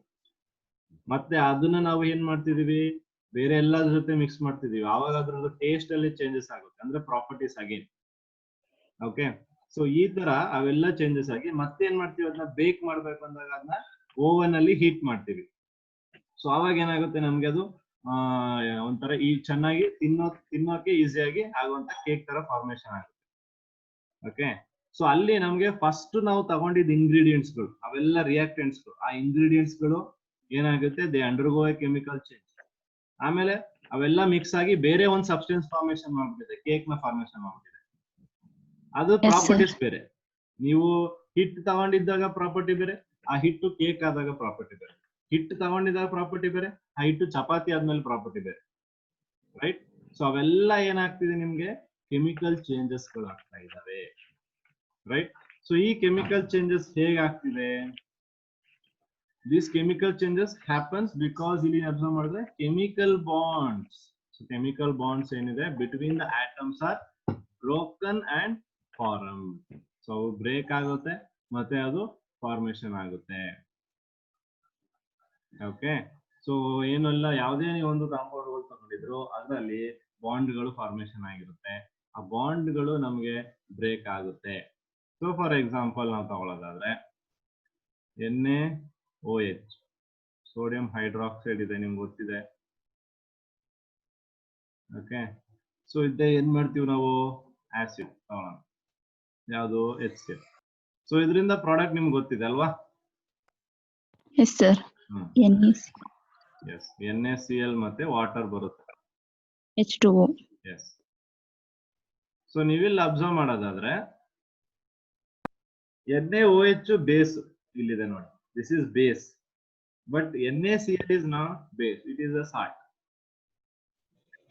ಮತ್ತೆ ಅದನ್ನ ನಾವು ಏನ್ ಮಾಡ್ತಿದೀವಿ, ಬೇರೆ ಎಲ್ಲದ್ರ ಜೊತೆ ಮಿಕ್ಸ್ ಮಾಡ್ತಿದೀವಿ. ಆವಾಗ ಅದ್ರದ್ದು ಟೇಸ್ಟ್ ಅಲ್ಲಿ ಚೇಂಜಸ್ ಆಗುತ್ತೆ, ಅಂದ್ರೆ ಪ್ರಾಪರ್ಟೀಸ್ ಅಗೇನ್. ಓಕೆ, ಸೊ ಈ ತರ ಅವೆಲ್ಲ ಚೇಂಜಸ್ ಆಗಿ ಮತ್ತೆ ಏನ್ ಮಾಡ್ತೀವಿ, ಅದನ್ನ ಬೇಕ್ ಮಾಡ್ಬೇಕು ಅಂದಾಗ ಅದನ್ನ ಓವನ್ ಅಲ್ಲಿ ಹೀಟ್ ಮಾಡ್ತೀವಿ. ಸೊ ಅವಾಗ ಏನಾಗುತ್ತೆ, ನಮ್ಗೆ ಅದು ಒಂಥರ ಈ ಚೆನ್ನಾಗಿ ತಿನ್ನೋಕೆ ಈಸಿಯಾಗಿ ಆಗುವಂತ ಕೇಕ್ ತರ ಫಾರ್ಮೇಶನ್ ಆಗುತ್ತೆ. ಓಕೆ, ಸೊ ಅಲ್ಲಿ ನಮ್ಗೆ ಫಸ್ಟ್ ನಾವು ತಗೊಂಡಿದ್ದ ಇಂಗ್ರೀಡಿಯೆಂಟ್ಸ್ ಗಳು, ಅವೆಲ್ಲ ರಿಯಾಕ್ಟೆಂಟ್ಸ್ ಗಳು, ಆ ಇಂಗ್ರೀಡಿಯೆಂಟ್ಸ್ ಗಳು ಏನಾಗುತ್ತೆ, they undergo A chemical change. ಆಮೇಲೆ ಅವೆಲ್ಲ ಮಿಕ್ಸ್ ಆಗಿ ಬೇರೆ ಒಂದು ಸಬ್ಸ್ಟೆನ್ಸ್ ಫಾರ್ಮೇಶನ್ ಮಾಡ್ಬಿಟ್ಟಿದೆ, ಕೇಕ್ ನ ಫಾರ್ಮೇಶನ್ ಮಾಡ್ಬಿಟ್ಟಿದೆ. ಅದು ಪ್ರಾಪರ್ಟೀಸ್ ಬೇರೆ. ನೀವು ಹಿಟ್ಟು ತಗೊಂಡಿದ್ದಾಗ ಪ್ರಾಪರ್ಟಿ ಬೇರೆ, ಆ ಹಿಟ್ಟು ಕೇಕ್ ಆದಾಗ ಪ್ರಾಪರ್ಟಿ ಬೇರೆ. ಹಿಟ್ಟು ತಗೊಂಡಿದ್ದಾಗ ಪ್ರಾಪರ್ಟಿ ಬೇರೆ, ಆ ಹಿಟ್ಟು ಚಪಾತಿ ಆದ್ಮೇಲೆ ಪ್ರಾಪರ್ಟಿ ಬೇರೆ. ರೈಟ್? ಸೊ ಅವೆಲ್ಲ ಏನಾಗ್ತಿದೆ, ನಿಮ್ಗೆ ಕೆಮಿಕಲ್ ಚೇಂಜಸ್ ಗಳು ಆಗ್ತಾ ಇದಾವೆ. ರೈಟ್? ಸೊ ಈ ಕೆಮಿಕಲ್ ಚೇಂಜಸ್ ಹೇಗೆ ಆಗ್ತಿದೆ? These chemical changes happens because ಇಲ್ಲಿ ಅಬ್ಸರ್ವ್ ಮಾಡಿದ್ರೆ chemical bonds. So chemical bonds ಏನಿದೆ between the atoms are broken and form. So break ಆಗುತ್ತೆ ಮತ್ತೆ ಅದು ಫಾರ್ಮೇಶನ್ ಆಗುತ್ತೆ. ಓಕೆ, ಸೊ ಏನೆಲ್ಲ ಯಾವುದೇ ಒಂದು ಕಾಂಪೌಂಡ್ ಗಳು ತಗೊಂಡಿದ್ರು ಅದರಲ್ಲಿ ಬಾಂಡ್ಗಳು ಫಾರ್ಮೇಶನ್ ಆಗಿರುತ್ತೆ. ಆ ಬಾಂಡ್ಗಳು ನಮಗೆ ಬ್ರೇಕ್ ಆಗುತ್ತೆ. ಸೊ ಫಾರ್ ಎಕ್ಸಾಂಪಲ್ ನಾವು ತಗೊಳ್ಳೋದಾದ್ರೆ NaOH, ಸೋಡಿಯಂ ಹೈಡ್ರಾಕ್ಸೈಡ್ ಇದೆ, ನಿಮ್ಗೆ ಗೊತ್ತಿದೆ. ಓಕೆ, ಸೊ ಇದ್ದೇ ಏನ್ ಮಾಡ್ತೀವಿ ನಾವು, ಆಸಿಡ್ ತಗೊಳ್ಳೋಣ, ಯಾವುದು HCl. ಸೊ ಇದರಿಂದ ಪ್ರಾಡಕ್ಟ್ ನಿಮ್ಗೆ ಗೊತ್ತಿದೆ ಅಲ್ವಾ? Yes sir. ಎಸ್, NaCl ಮತ್ತೆ ವಾಟರ್ ಬರುತ್ತೆ, H2O. ಎಸ್. ಸೊ ನೀವಿಲ್ಲಿ ಅಬ್ಸರ್ವ್ ಮಾಡೋದಾದ್ರೆ NaOH ಬೇಸ್ ಇಲ್ಲಿದೆ ನೋಡಿ, this is base. But NaCl is not base, it is a salt.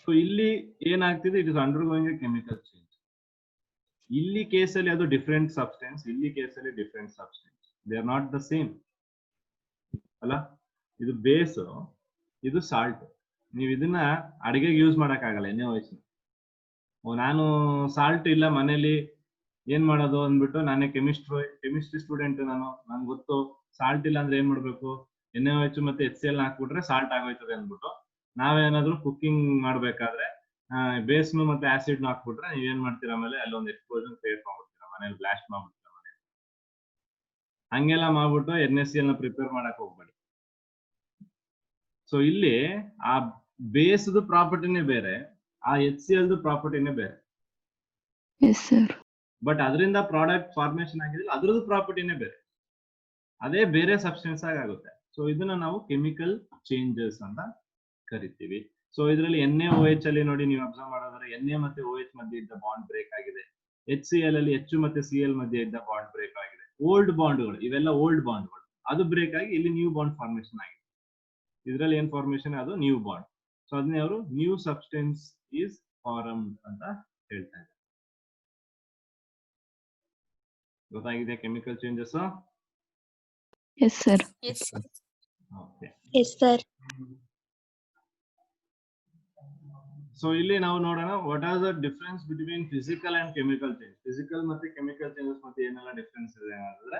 So ಇಲ್ಲಿ ಏನಾಗ್ತಿದೆ, it is undergoing A chemical change. ಇಲ್ಲಿ ಕೇಸಲ್ಲಿ ಅದು ಡಿಫ್ರೆಂಟ್ ಸಬ್ಸ್ಟೆನ್ಸ್, ಇಲ್ಲಿ ಕೇಸಲ್ಲಿ different substance, they are not the same ಅಲ್ಲ. ಇದು ಬೇಸ್, ಇದು ಸಾಲ್ಟ್. ನೀವು ಇದನ್ನ ಅಡಿಗೆಗೆ ಯೂಸ್ ಮಾಡಕ್ ಆಗಲ್ಲ. NaOH ನಾನು ಸಾಲ್ಟ್ ಇಲ್ಲ ಮನೇಲಿ ಏನ್ ಮಾಡೋದು ಅಂದ್ಬಿಟ್ಟು, ನಾನೇ ಕೆಮಿಸ್ಟ್ರಿ ಸ್ಟೂಡೆಂಟ್, ನನ್ಗೆ ಗೊತ್ತು ಸಾಲ್ಟ್ ಇಲ್ಲ ಅಂದ್ರೆ ಏನ್ ಮಾಡ್ಬೇಕು, NaOH ಮತ್ತೆ HCl ಹಾಕ್ಬಿಟ್ರೆ ಸಾಲ್ಟ್ ಆಗೋಯ್ತದೆ ಅಂದ್ಬಿಟ್ಟು ನಾವೇನಾದ್ರೂ ಕುಕಿಂಗ್ ಮಾಡ್ಬೇಕಾದ್ರೆ ಬೇಸ್ನು ಮತ್ತೆ ಆಸಿಡ್ ಹಾಕ್ಬಿಟ್ರೆ ನೀವೇನ್ ಮಾಡ್ತೀರಾ, ಆಮೇಲೆ ಅಲ್ಲೊಂದು ಎಕ್ಸ್ಪ್ಲೋಷನ್ ಕ್ರಿಯೇಟ್ ಮಾಡ್ಬಿಡ್ತೀರಾ, ಮನೇಲಿ ಬ್ಲಾಸ್ಟ್ ಮಾಡ್ಬಿಡ್ತೀರಾ ಮನೇಲಿ. ಹಂಗೆಲ್ಲ ಮಾಡ್ಬಿಟ್ಟು NaCl ನ ಪ್ರಿಪೇರ್ ಮಾಡಕ್ ಹೋಗ್ಬೇಡಿ. ಸೊ ಇಲ್ಲಿ ಆ ಬೇಸ್ದು ಪ್ರಾಪರ್ಟಿನೇ ಬೇರೆ, ಆ HCl ಪ್ರಾಪರ್ಟಿನೇ ಬೇರೆ. ಬಟ್ ಅದರಿಂದ ಪ್ರಾಡಕ್ಟ್ ಫಾರ್ಮೇಶನ್ ಆಗಿದ್ರೆ ಅದ್ರದ್ದು ಪ್ರಾಪರ್ಟಿನೇ ಬೇರೆ, ಅದೇ ಬೇರೆ ಸಬ್ಸ್ಟೆನ್ಸ್ ಆಗುತ್ತೆ. ಸೊ ಇದನ್ನ ನಾವು ಕೆಮಿಕಲ್ ಚೇಂಜಸ್ ಅಂತ ಕರಿತೀವಿ. ಸೊ ಇದರಲ್ಲಿ NaOH ಅಲ್ಲಿ ನೋಡಿ, ನೀವು ಅಬ್ಸರ್ವ್ ಮಾಡೋದಾದ್ರೆ Na ಮತ್ತೆ OH ಮಧ್ಯೆ ಇದ್ದ ಬಾಂಡ್ ಬ್ರೇಕ್ ಆಗಿದೆ. HCl ಅಲ್ಲಿ H ಮತ್ತೆ Cl ಮಧ್ಯೆ ಇದ್ದ ಬಾಂಡ್ ಬ್ರೇಕ್ ಆಗಿದೆ. ಓಲ್ಡ್ ಬಾಂಡ್ಗಳು, ಇವೆಲ್ಲ ಓಲ್ಡ್ ಬಾಂಡ್ಗಳು, ಅದು ಬ್ರೇಕ್ ಆಗಿ ಇಲ್ಲಿ ನ್ಯೂ ಬಾಂಡ್ ಫಾರ್ಮೇಶನ್ ಆಗಿದೆ. ಇದರಲ್ಲಿ ಏನ್ ಫಾರ್ಮೇಶನ್, ಅದು ನ್ಯೂ ಬಾಂಡ್. ಸೊ ಅದನ್ನೇ ಅವರು ನ್ಯೂ ಸಬ್ಸ್ಟೆನ್ಸ್ ಈಸ್ ಫಾರ್ಮ್ ಅಂತ ಹೇಳ್ತಾ ಇದ್ದಾರೆ. ಗೊತ್ತಾಗಿದೆ chemical changes? Yes sir. Yes, sir. Okay, Yes, sir. So ಇಲ್ಲಿ ನಾವು ನೋಡೋಣ what are the difference between physical and chemical change. Physical ಮತ್ತೆ ಕೆಮಿಕಲ್ ಚೇಂಜಸ್ ಮತ್ತೆ ಏನೆಲ್ಲ ಡಿಫರೆನ್ಸ್ ಇದೆ ಅಂದ್ರೆ,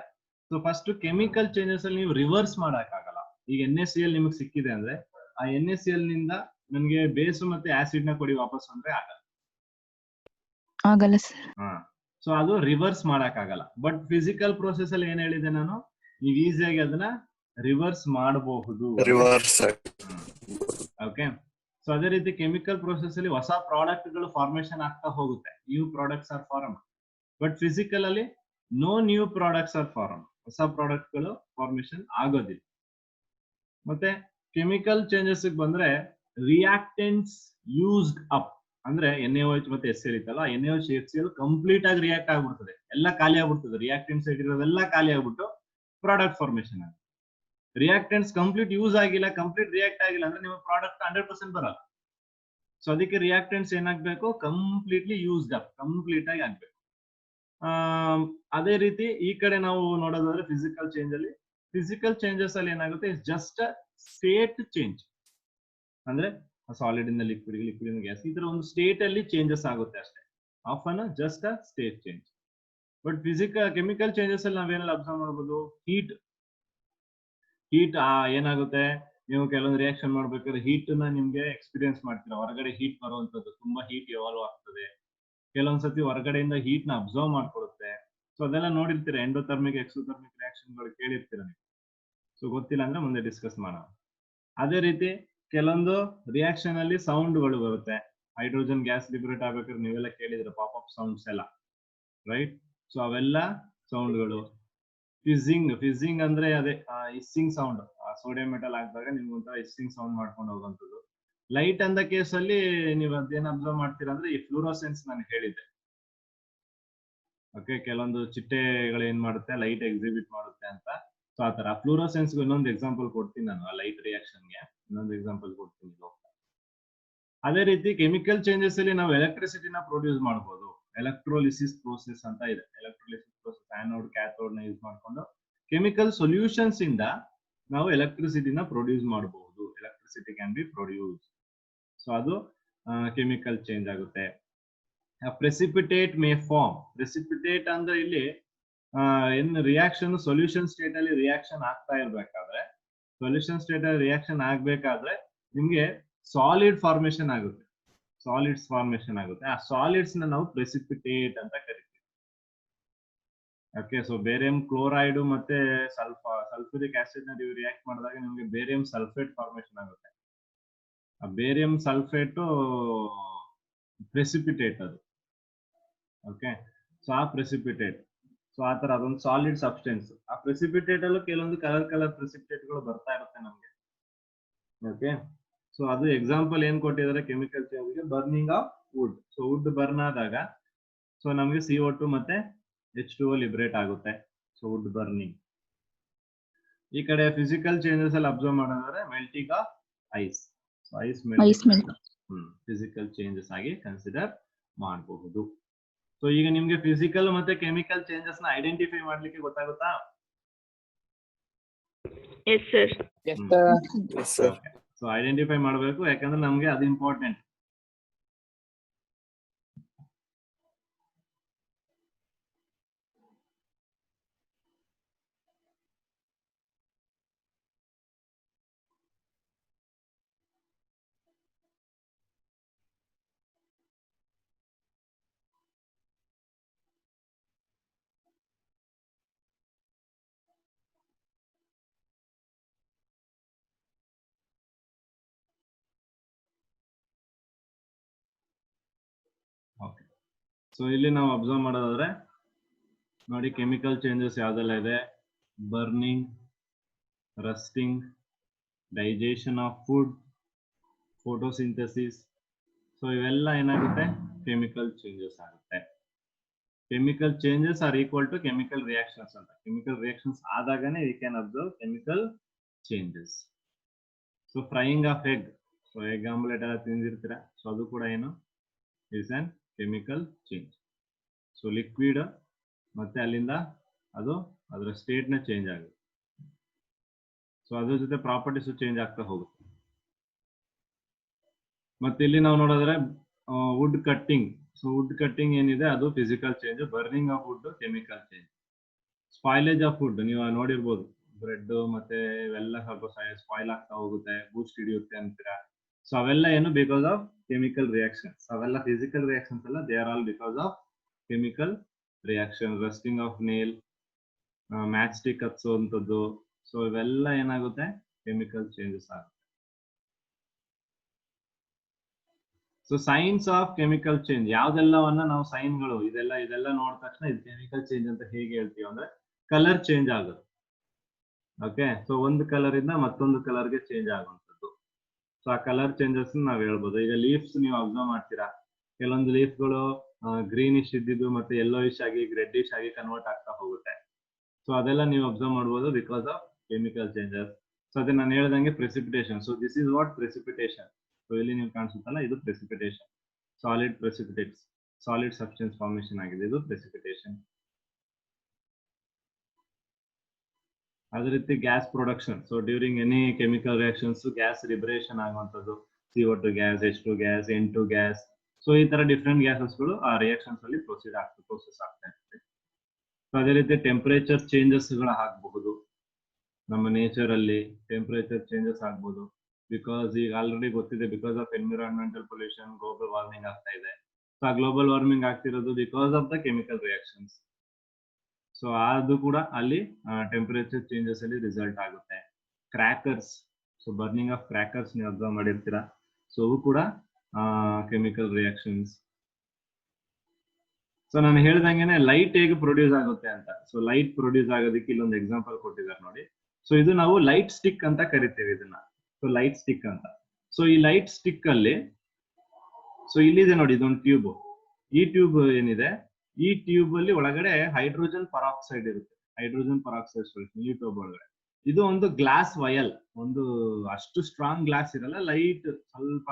ಸೊ ಫಸ್ಟ್ ಕೆಮಿಕಲ್ ಚೇಂಜಸ್ ಅಲ್ಲಿ ನೀವು ರಿವರ್ಸ್ ಮಾಡಕ್ಕಾಗಲ್ಲ. ಈಗ NaCl ನಿಮಗೆ ಸಿಕ್ಕಿದೆ ಅಂದ್ರೆ ಆ NaCl ನಿಂದ ನನಗೆ ಬೇಸ್ ಮತ್ತೆ ಆಸಿಡ್ ನ ಕೊಡಿ ವಾಪಸ್ ಅಂದ್ರೆ ಆಗಲ್ಲ. ಆಗಲ್ಲ ಸರ್. ಸೊ ಅದು ರಿವರ್ಸ್ ಮಾಡಕ್ಕಾಗಲ್ಲ. ಬಟ್ ಫಿಸಿಕಲ್ ಪ್ರೋಸೆಸ್ ಅಲ್ಲಿ ಏನ್ ಹೇಳಿದೆ ನಾನು, ನೀವು ಈಸಿಯಾಗಿ ಅದನ್ನ ರಿವರ್ಸ್ ಮಾಡಬಹುದು. ರಿವರ್ಸ್. ಓಕೆ. ಸೊ ಅದೇ ರೀತಿ ಕೆಮಿಕಲ್ ಪ್ರೋಸೆಸ್ ಅಲ್ಲಿ ಹೊಸ ಪ್ರಾಡಕ್ಟ್ ಗಳು ಫಾರ್ಮೇಶನ್ ಆಗ್ತಾ ಹೋಗುತ್ತೆ. New products are form. But physical ಅಲ್ಲಿ no new products are form. ಹೊಸ ಪ್ರಾಡಕ್ಟ್ ಗಳು ಫಾರ್ಮೇಶನ್ ಆಗೋದಿಲ್ಲ. ಮತ್ತೆ ಕೆಮಿಕಲ್ ಚೇಂಜಸ್ ಬಂದ್ರೆ ರಿಯಾಕ್ಟೆಂಟ್ಸ್ ಯೂಸ್ಡ್ ಅಪ್ ಅಂದ್ರೆ NaOH ಮತ್ತೆ HCl ಇತ್ತಲ್ಲ, NaOH HCl ಕಂಪ್ಲೀಟ್ ಆಗಿ ರಿಯಾಕ್ಟ್ ಆಗ್ಬಿಡ್ತದೆ, ಎಲ್ಲ ಖಾಲಿ ಆಗ್ಬಿಡ್ತದೆ. ರಿಯಾಕ್ಟೆಂಟ್ಸ್ ಇರೋದೆಲ್ಲ ಖಾಲಿ ಆಗ್ಬಿಟ್ಟು ಪ್ರಾಡಕ್ಟ್ ಫಾರ್ಮೇಶನ್ ಆಗುತ್ತೆ. ರಿಯಾಕ್ಟೆಂಟ್ಸ್ ಕಂಪ್ಲೀಟ್ ಯೂಸ್ ಆಗಿಲ್ಲ, ಕಂಪ್ಲೀಟ್ ರಿಯಾಕ್ಟ್ ಆಗಿಲ್ಲ ಅಂದ್ರೆ ನಿಮ್ಮ ಪ್ರಾಡಕ್ಟ್ 100% ಬರಲ್ಲ. ಸೊ ಅದಕ್ಕೆ ರಿಯಾಕ್ಟೆಂಟ್ಸ್ ಏನಾಗಬೇಕು, ಕಂಪ್ಲೀಟ್ಲಿ ಯೂಸ್ಡ್ ಅಪ್, ಕಂಪ್ಲೀಟ್ ಆಗಿ ಆಗ್ಬೇಕು. ಅದೇ ರೀತಿ ಈ ಕಡೆ ನಾವು ನೋಡೋದಾದ್ರೆ ಫಿಸಿಕಲ್ ಚೇಂಜ್ ಅಲ್ಲಿ, ಫಿಸಿಕಲ್ ಚೇಂಜಸ್ ಅಲ್ಲಿ ಏನಾಗುತ್ತೆ, ಜಸ್ಟ್ ಸ್ಟೇಟ್ ಚೇಂಜ್ ಅಂದ್ರೆ ಸಾಲಿಡ್ ಇಂದ ಲಿಕ್ವಿಡ್, ಲಿಕ್ವಿಡ್ ಇಂದ ಗ್ಯಾಸ್, ಈ ತರ ಒಂದು ಸ್ಟೇಟ್ ಅಲ್ಲಿ ಚೇಂಜಸ್ ಆಗುತ್ತೆ ಅಷ್ಟೇ. Often just a state change. But chemical changes ಅಲ್ಲಿ ನಾವೇನೆಲ್ಲ ಅಬ್ಸರ್ವ್ ಮಾಡಬಹುದು, ಹೀಟ್ ಏನಾಗುತ್ತೆ, ನೀವು ಕೆಲವೊಂದು ರಿಯಾಕ್ಷನ್ ಮಾಡ್ಬೇಕಾದ್ರೆ ಹೀಟ್ ನ ನಿಮ್ಗೆ ಎಕ್ಸ್ಪೀರಿಯನ್ಸ್ ಮಾಡ್ತೀರಾ. ಹೊರಗಡೆ ಹೀಟ್ ಬರುವಂತದ್ದು, ತುಂಬಾ ಹೀಟ್ ಎವಾಲ್ವ್ ಆಗ್ತದೆ. ಕೆಲವೊಂದ್ಸತಿ ಹೊರಗಡೆಯಿಂದ ಹೀಟ್ ನ ಅಬ್ಸರ್ವ್ ಮಾಡ್ಕೊಡುತ್ತೆ. ಸೊ ಅದೆಲ್ಲ ನೋಡಿರ್ತೀರಾ, ಎಂಡೋಥರ್ಮಿಕ್ ಎಕ್ಸೋಥರ್ಮಿಕ್ ರಿಯಾಕ್ಷನ್ ಗಳು ಕೇಳಿರ್ತೀರ ನೀವು. ಸೊ ಗೊತ್ತಿಲ್ಲ ಅಂದ್ರೆ ಮುಂದೆ ಡಿಸ್ಕಸ್ ಮಾಡೋಣ. ಅದೇ ರೀತಿ ಕೆಲವೊಂದು ರಿಯಾಕ್ಷನ್ ಅಲ್ಲಿ ಸೌಂಡ್ ಗಳು ಬರುತ್ತೆ. ಹೈಡ್ರೋಜನ್ ಗ್ಯಾಸ್ ಲಿಬರೇಟ್ ಆಗ್ಬೇಕಾದ್ರೆ ನೀವೆಲ್ಲ ಕೇಳಿದ್ರೆ ಪಾಪ್ ಅಪ್ ಸೌಂಡ್ಸ್ ಎಲ್ಲ, ರೈಟ್? ಸೊ ಅವೆಲ್ಲ ಸೌಂಡ್ಗಳು. ಫಿಸ್ಸಿಂಗ್ ಅಂದ್ರೆ ಅದೇ ಹಿಸ್ಸಿಂಗ್ ಸೌಂಡ್. ಸೋಡಿಯಂ ಮೆಟಲ್ ಹಾಕಿದಾಗ ನಿಮ್ಗೆ ಒಂಥರ ಹಿಸ್ಸಿಂಗ್ ಸೌಂಡ್ ಮಾಡ್ಕೊಂಡು ಹೋಗುವಂಥದ್ದು. ಲೈಟ್ ಅಂದ ಕೇಸಲ್ಲಿ ನೀವು ಅದೇನ್ ಅಬ್ಸರ್ವ್ ಮಾಡ್ತೀರಾ ಅಂದ್ರೆ ಈ ಫ್ಲೂರೋಸೆನ್ಸ್ ನಾನು ಹೇಳಿದ್ದೆ. ಓಕೆ, ಕೆಲವೊಂದು ಚಿಟ್ಟೆಗಳು ಏನ್ ಮಾಡುತ್ತೆ, ಲೈಟ್ ಎಕ್ಸಿಬಿಟ್ ಮಾಡುತ್ತೆ ಅಂತ. ಸೊ ಆತರ ಫ್ಲೂರೋಸೆನ್ಸ್ ಇನ್ನೊಂದು ಎಕ್ಸಾಂಪಲ್ ಕೊಡ್ತೀನಿ ನಾನು, ಆ ಲೈಟ್ ರಿಯಾಕ್ಷನ್ಗೆ ಇನ್ನೊಂದು ಎಕ್ಸಾಂಪಲ್ ಕೊಡ್ತೀನಿ. ಅದೇ ರೀತಿ ಕೆಮಿಕಲ್ ಚೇಂಜಸ್ ಅಲ್ಲಿ ನಾವು ಎಲೆಕ್ಟ್ರಿಸಿಟಿನ ಪ್ರೊಡ್ಯೂಸ್ ಮಾಡಬಹುದು. ಎಲೆಕ್ಟ್ರೋಲಿಸಿಸ್ ಪ್ರೋಸೆಸ್ ಅಂತ ಇದೆ. ಎಲೆಕ್ಟ್ರೋಲಿಸಿಸ್ ಪ್ರೋಸೆಸ್ ಆನೋಡ್ ಕ್ಯಾಥೋಡ್ ನ ಯೂಸ್ ಮಾಡಿಕೊಂಡು ಕೆಮಿಕಲ್ ಸೊಲ್ಯೂಷನ್ಸ್ ಇಂದ ನಾವು ಎಲೆಕ್ಟ್ರಿಸಿಟಿನ ಪ್ರೊಡ್ಯೂಸ್ ಮಾಡಬಹುದು. Electricity can be produce. So ಅದು ಕೆಮಿಕಲ್ ಚೇಂಜ್ ಆಗುತ್ತೆ. Precipitate may form. ಪ್ರೆಸಿಪಿಟೇಟ್ ಅಂದ್ರೆ ಇಲ್ಲಿ ಏನ್ ರಿಯಾಕ್ಷನ್ ಸೊಲ್ಯೂಷನ್ ಸ್ಟೇಟ್ ಅಲ್ಲಿ ರಿಯಾಕ್ಷನ್ ಆಗ್ತಾ ಇರ್ಬೇಕಾದ್ರೆ, ಸೊಲ್ಯೂಷನ್ ಸ್ಟೇಟ್ ಅಲ್ಲಿ ರಿಯಾಕ್ಷನ್ ಆಗ್ಬೇಕಾದ್ರೆ ನಿಮ್ಗೆ ಸಾಲಿಡ್ ಫಾರ್ಮೇಶನ್ ಆಗುತ್ತೆ. ಸಾಲಿಡ್ಸ್ ಫಾರ್ಮೇಶನ್ ಆಗುತ್ತೆ. ಆ ಸಾಲಿಡ್ಸ್ ನ ನಾವು ಪ್ರೆಸಿಪಿಟೇಟ್ ಅಂತ ಕರಿತೀವಿ. ಓಕೆ, ಸೊ ಬೇರಿಯಂ ಕ್ಲೋರೈಡ್ ಮತ್ತೆ ಸಲ್ಫ್ಯೂರಿಕ್ ಆಸಿಡ್ ನ ನೀವು ರಿಯಾಕ್ಟ್ ಮಾಡಿದಾಗ ನಿಮ್ಗೆ ಬೇರಿಯಂ ಸಲ್ಫೇಟ್ ಫಾರ್ಮೇಶನ್ ಆಗುತ್ತೆ. ಆ ಬೇರಿಯಂ ಸಲ್ಫೇಟ್ ಪ್ರೆಸಿಪಿಟೇಟ್ ಅದು. ಓಕೆ, ಸೊ ಆ ಪ್ರೆಸಿಪಿಟೇಟ್, ಸೊ ಆ ತರ ಅದೊಂದು ಸಾಲಿಡ್ ಸಬ್ಸ್ಟೆನ್ಸ್. ಆ ಪ್ರೆಸಿಪಿಟೇಟ್ ಅಲ್ಲೂ ಕೆಲವೊಂದು ಕಲರ್ ಪ್ರೆಸಿಪಿಟೇಟ್ ಗಳು ಬರ್ತಾ ಇರುತ್ತೆ ನಮ್ಗೆ. ಓಕೆ, ಸೊ ಅದು ಎಕ್ಸಾಂಪಲ್ ಏನ್ ಕೊಟ್ಟಿದ್ದಾರೆ chemical change, burning of wood. So wood burn ಆದಾಗ ಸೊ ನಮಗೆ CO2 ಮತ್ತೆ H2O ಲಿಬರೇಟ್ ಆಗುತ್ತೆ. So wood burning. ಈ ಕಡೆ ಫಿಸಿಕಲ್ ಚೇಂಜಸ್ ಅಲ್ಲಿ ಅಬ್ಸರ್ವ್ ಮಾಡೋದಾದ್ರೆ melting of ice. So ice melt physical changes ಆಗಿ ಕನ್ಸಿಡರ್ ಮಾಡಬಹುದು. ಸೊ ಈಗ ನಿಮ್ಗೆ ಫಿಸಿಕಲ್ ಮತ್ತೆ ಕೆಮಿಕಲ್ ಚೇಂಜಸ್ ನ ಐಡೆಂಟಿಫೈ ಮಾಡ್ಲಿಕ್ಕೆ ಗೊತ್ತಾಗುತ್ತಾ? Yes sir. ಸೊ ಐಡೆಂಟಿಫೈ ಮಾಡಬೇಕು, ಯಾಕಂದ್ರೆ ನಮ್ಗೆ ಅದು ಇಂಪಾರ್ಟೆಂಟ್. ಓಕೆ, ಸೊ ಇಲ್ಲಿ ನಾವು ಅಬ್ಸರ್ವ್ ಮಾಡೋದಾದ್ರೆ ನೋಡಿ, ಕೆಮಿಕಲ್ ಚೇಂಜಸ್ ಯಾವ್ದೆಲ್ಲ ಇದೆ: burning, rusting, digestion of food, photosynthesis. So ಇವೆಲ್ಲ ಏನಾಗುತ್ತೆ, ಕೆಮಿಕಲ್ ಚೇಂಜಸ್ ಆಗುತ್ತೆ. Chemical changes are equal to chemical reactions ಅಂತ. ಕೆಮಿಕಲ್ ರಿಯಾಕ್ಷನ್ಸ್ ಆದಾಗನೇ we can observe chemical changes. So frying of egg, so egg omelette ಎಲ್ಲ ತಿಂದಿರ್ತೀರಾ, so ಅದು ಕೂಡ ಏನು is an chemical change. So liquid ಮತ್ತೆ ಅಲ್ಲಿಂದ ಅದು ಅದರ ಸ್ಟೇಟ್ ನ ಚೇಂಜ್ ಆಗುತ್ತೆ. ಸೊ ಅದ್ರ ಜೊತೆ ಪ್ರಾಪರ್ಟೀಸ್ ಚೇಂಜ್ ಆಗ್ತಾ ಹೋಗುತ್ತೆ. ಮತ್ತೆ ಇಲ್ಲಿ ನಾವು ನೋಡಿದ್ರೆ wood cutting. So wood cutting ಏನಿದೆ ಅದು physical change. Burning of wood chemical change. Spoilage of food ನೀವು ನೋಡಿರ್ಬೋದು, ಬ್ರೆಡ್ ಮತ್ತೆ ಇವೆಲ್ಲ ಸ್ವಲ್ಪ ಸ್ಪಾಯ್ಲ್ ಆಗ್ತಾ ಹೋಗುತ್ತೆ, ಬೂಸ್ಟ್ ಹಿಡಿಯುತ್ತೆ ಅಂತೀರಾ. ಸೊ ಅವೆಲ್ಲ ಏನು ಬಿಕಾಸ್ ಆಫ್ ಕೆಮಿಕಲ್ ರಿಯಾಕ್ಷನ್ಸ್. ಅವೆಲ್ಲ ಫಿಸಿಕಲ್ ರಿಯಾಕ್ಷನ್ಸ್ ಅಲ್ಲ, they are all because of chemical reaction. Rusting of nail, match stick ಹಚ್ಚುವಂಥದ್ದು. ಸೊ ಇವೆಲ್ಲ ಏನಾಗುತ್ತೆ, ಕೆಮಿಕಲ್ ಚೇಂಜಸ್ ಆಗುತ್ತೆ. So signs of chemical change ಯಾವ್ದೆಲ್ಲವನ್ನ ನಾವು ಸೈನ್ಗಳು ಇದೆಲ್ಲ ನೋಡಿದ ತಕ್ಷಣ ಇದು ಕೆಮಿಕಲ್ ಚೇಂಜ್ ಅಂತ ಹೇಗೆ ಹೇಳ್ತೀವಿ ಅಂದ್ರೆ, ಕಲರ್ ಚೇಂಜ್ ಆಗೋದು. ಓಕೆ, ಸೊ ಒಂದು ಕಲರ್ ಇಂದ ಮತ್ತೊಂದು ಕಲರ್ಗೆ ಚೇಂಜ್ ಆಗುವಂಥದ್ದು. ಸೊ ಆ ಕಲರ್ ಚೇಂಜಸ್ ನಾವ್ ಹೇಳ್ಬೋದು. ಈಗ ಲೀಫ್ಸ್ ನೀವು ಅಬ್ಸರ್ವ್ ಮಾಡ್ತೀರಾ, ಕೆಲವೊಂದು ಲೀಫ್ಗಳು ಗ್ರೀನಿಶ್ ಇದ್ದಿದ್ದು ಮತ್ತೆ ಯೆಲ್ಲೋಯಿಶ್ ಆಗಿ ರೆಡ್ಡಿಶ್ ಆಗಿ ಕನ್ವರ್ಟ್ ಆಗ್ತಾ ಹೋಗುತ್ತೆ. ಸೊ ಅದೆಲ್ಲ ನೀವು ಅಬ್ಸರ್ವ್ ಮಾಡ್ಬೋದು because of chemical changes. So ಅದೇ ನಾನು ಹೇಳ್ದಂಗೆ precipitation. So this is what precipitation. So ಇಲ್ಲಿ ನೀವು ಕಾಣಿಸುತ್ತಲ್ಲ, ಇದು precipitation. Solid precipitates, solid substance formation ಆಗಿದೆ, ಇದು ಪ್ರೆಸಿಪಿಟೇಷನ್. ಅದೇ ರೀತಿ gas production. So during any chemical reactions gas liberation ಆಗುವಂಥದ್ದು. CO2 gas, H2 gas, N2 gas. So ಈ ತರ ಡಿಫ್ರೆಂಟ್ ಗ್ಯಾಸಸ್ಗಳು ಆ ರಿಯಾಕ್ಷನ್ಸ್ ಅಲ್ಲಿ ಪ್ರೊಸೆಸ್ ಆಗ್ತಾ ಇರುತ್ತೆ. ಸೊ ಅದೇ ರೀತಿ ಟೆಂಪರೇಚರ್ ಚೇಂಜಸ್ ಗಳು ಆಗಬಹುದು. ನಮ್ಮ ನೇಚರ್ ಅಲ್ಲಿ ಟೆಂಪರೇಚರ್ ಚೇಂಜಸ್ ಆಗ್ಬೋದು. ಬಿಕಾಸ್ ಈಗ ಆಲ್ರೆಡಿ ಗೊತ್ತಿದೆ, because of environmental pollution global warming ಆಗ್ತಾ ಇದೆ. ಸೊ ಆ ಗ್ಲೋಬಲ್ ವಾರ್ಮಿಂಗ್ ಆಗ್ತಿರೋದು because of the chemical reactions. So ಅದು ಕೂಡ ಅಲ್ಲಿ ಟೆಂಪರೇಚರ್ ಚೇಂಜಸ್ ಅಲ್ಲಿ ರಿಸಲ್ಟ್ ಆಗುತ್ತೆ. Crackers, so burning of crackers ನೀವು ಅಬ್ಸರ್ವ್ ಮಾಡಿರ್ತೀರಾ. ಸೊ ಅವು ಕೂಡ ಕೆಮಿಕಲ್ ರಿಯಾಕ್ಷನ್ಸ್. ಸೊ ನಾನು ಹೇಳ್ದಂಗೆನೆ ಲೈಟ್ ಹೇಗೆ ಪ್ರೊಡ್ಯೂಸ್ ಆಗುತ್ತೆ ಅಂತ. ಸೊ ಲೈಟ್ ಪ್ರೊಡ್ಯೂಸ್ ಆಗೋದಕ್ಕೆ ಇಲ್ಲೊಂದು ಎಕ್ಸಾಂಪಲ್ ಕೊಟ್ಟಿದ್ದಾರೆ ನೋಡಿ. ಸೊ ಇದು ನಾವು ಲೈಟ್ ಸ್ಟಿಕ್ ಅಂತ ಕರಿತೀವಿ ಇದನ್ನ. ಸೊ ಲೈಟ್ ಸ್ಟಿಕ್ ಅಂತ. ಸೊ ಈ ಲೈಟ್ ಸ್ಟಿಕ್ ಅಲ್ಲಿ, ಸೊ ಇಲ್ಲಿದೆ ನೋಡಿ, ಇದೊಂದು ಟ್ಯೂಬ್. ಈ ಟ್ಯೂಬ್ ಏನಿದೆ, ಈ ಟ್ಯೂಬ್ ಅಲ್ಲಿ ಒಳಗಡೆ ಹೈಡ್ರೋಜನ್ ಪರಾಕ್ಸೈಡ್ ಇರುತ್ತೆ. ಹೈಡ್ರೋಜನ್ ಪರಾಕ್ಸೈಡ್ ಸೊಲ್ಯೂಷನ್ ಈ ಟ್ಯೂಬ್ ಒಳಗಡೆ. ಇದು ಒಂದು ಗ್ಲಾಸ್ ವಯಲ್, ಒಂದು ಅಷ್ಟು ಸ್ಟ್ರಾಂಗ್ ಗ್ಲಾಸ್ ಇರಲ್ಲ, ಲೈಟ್ ಸ್ವಲ್ಪ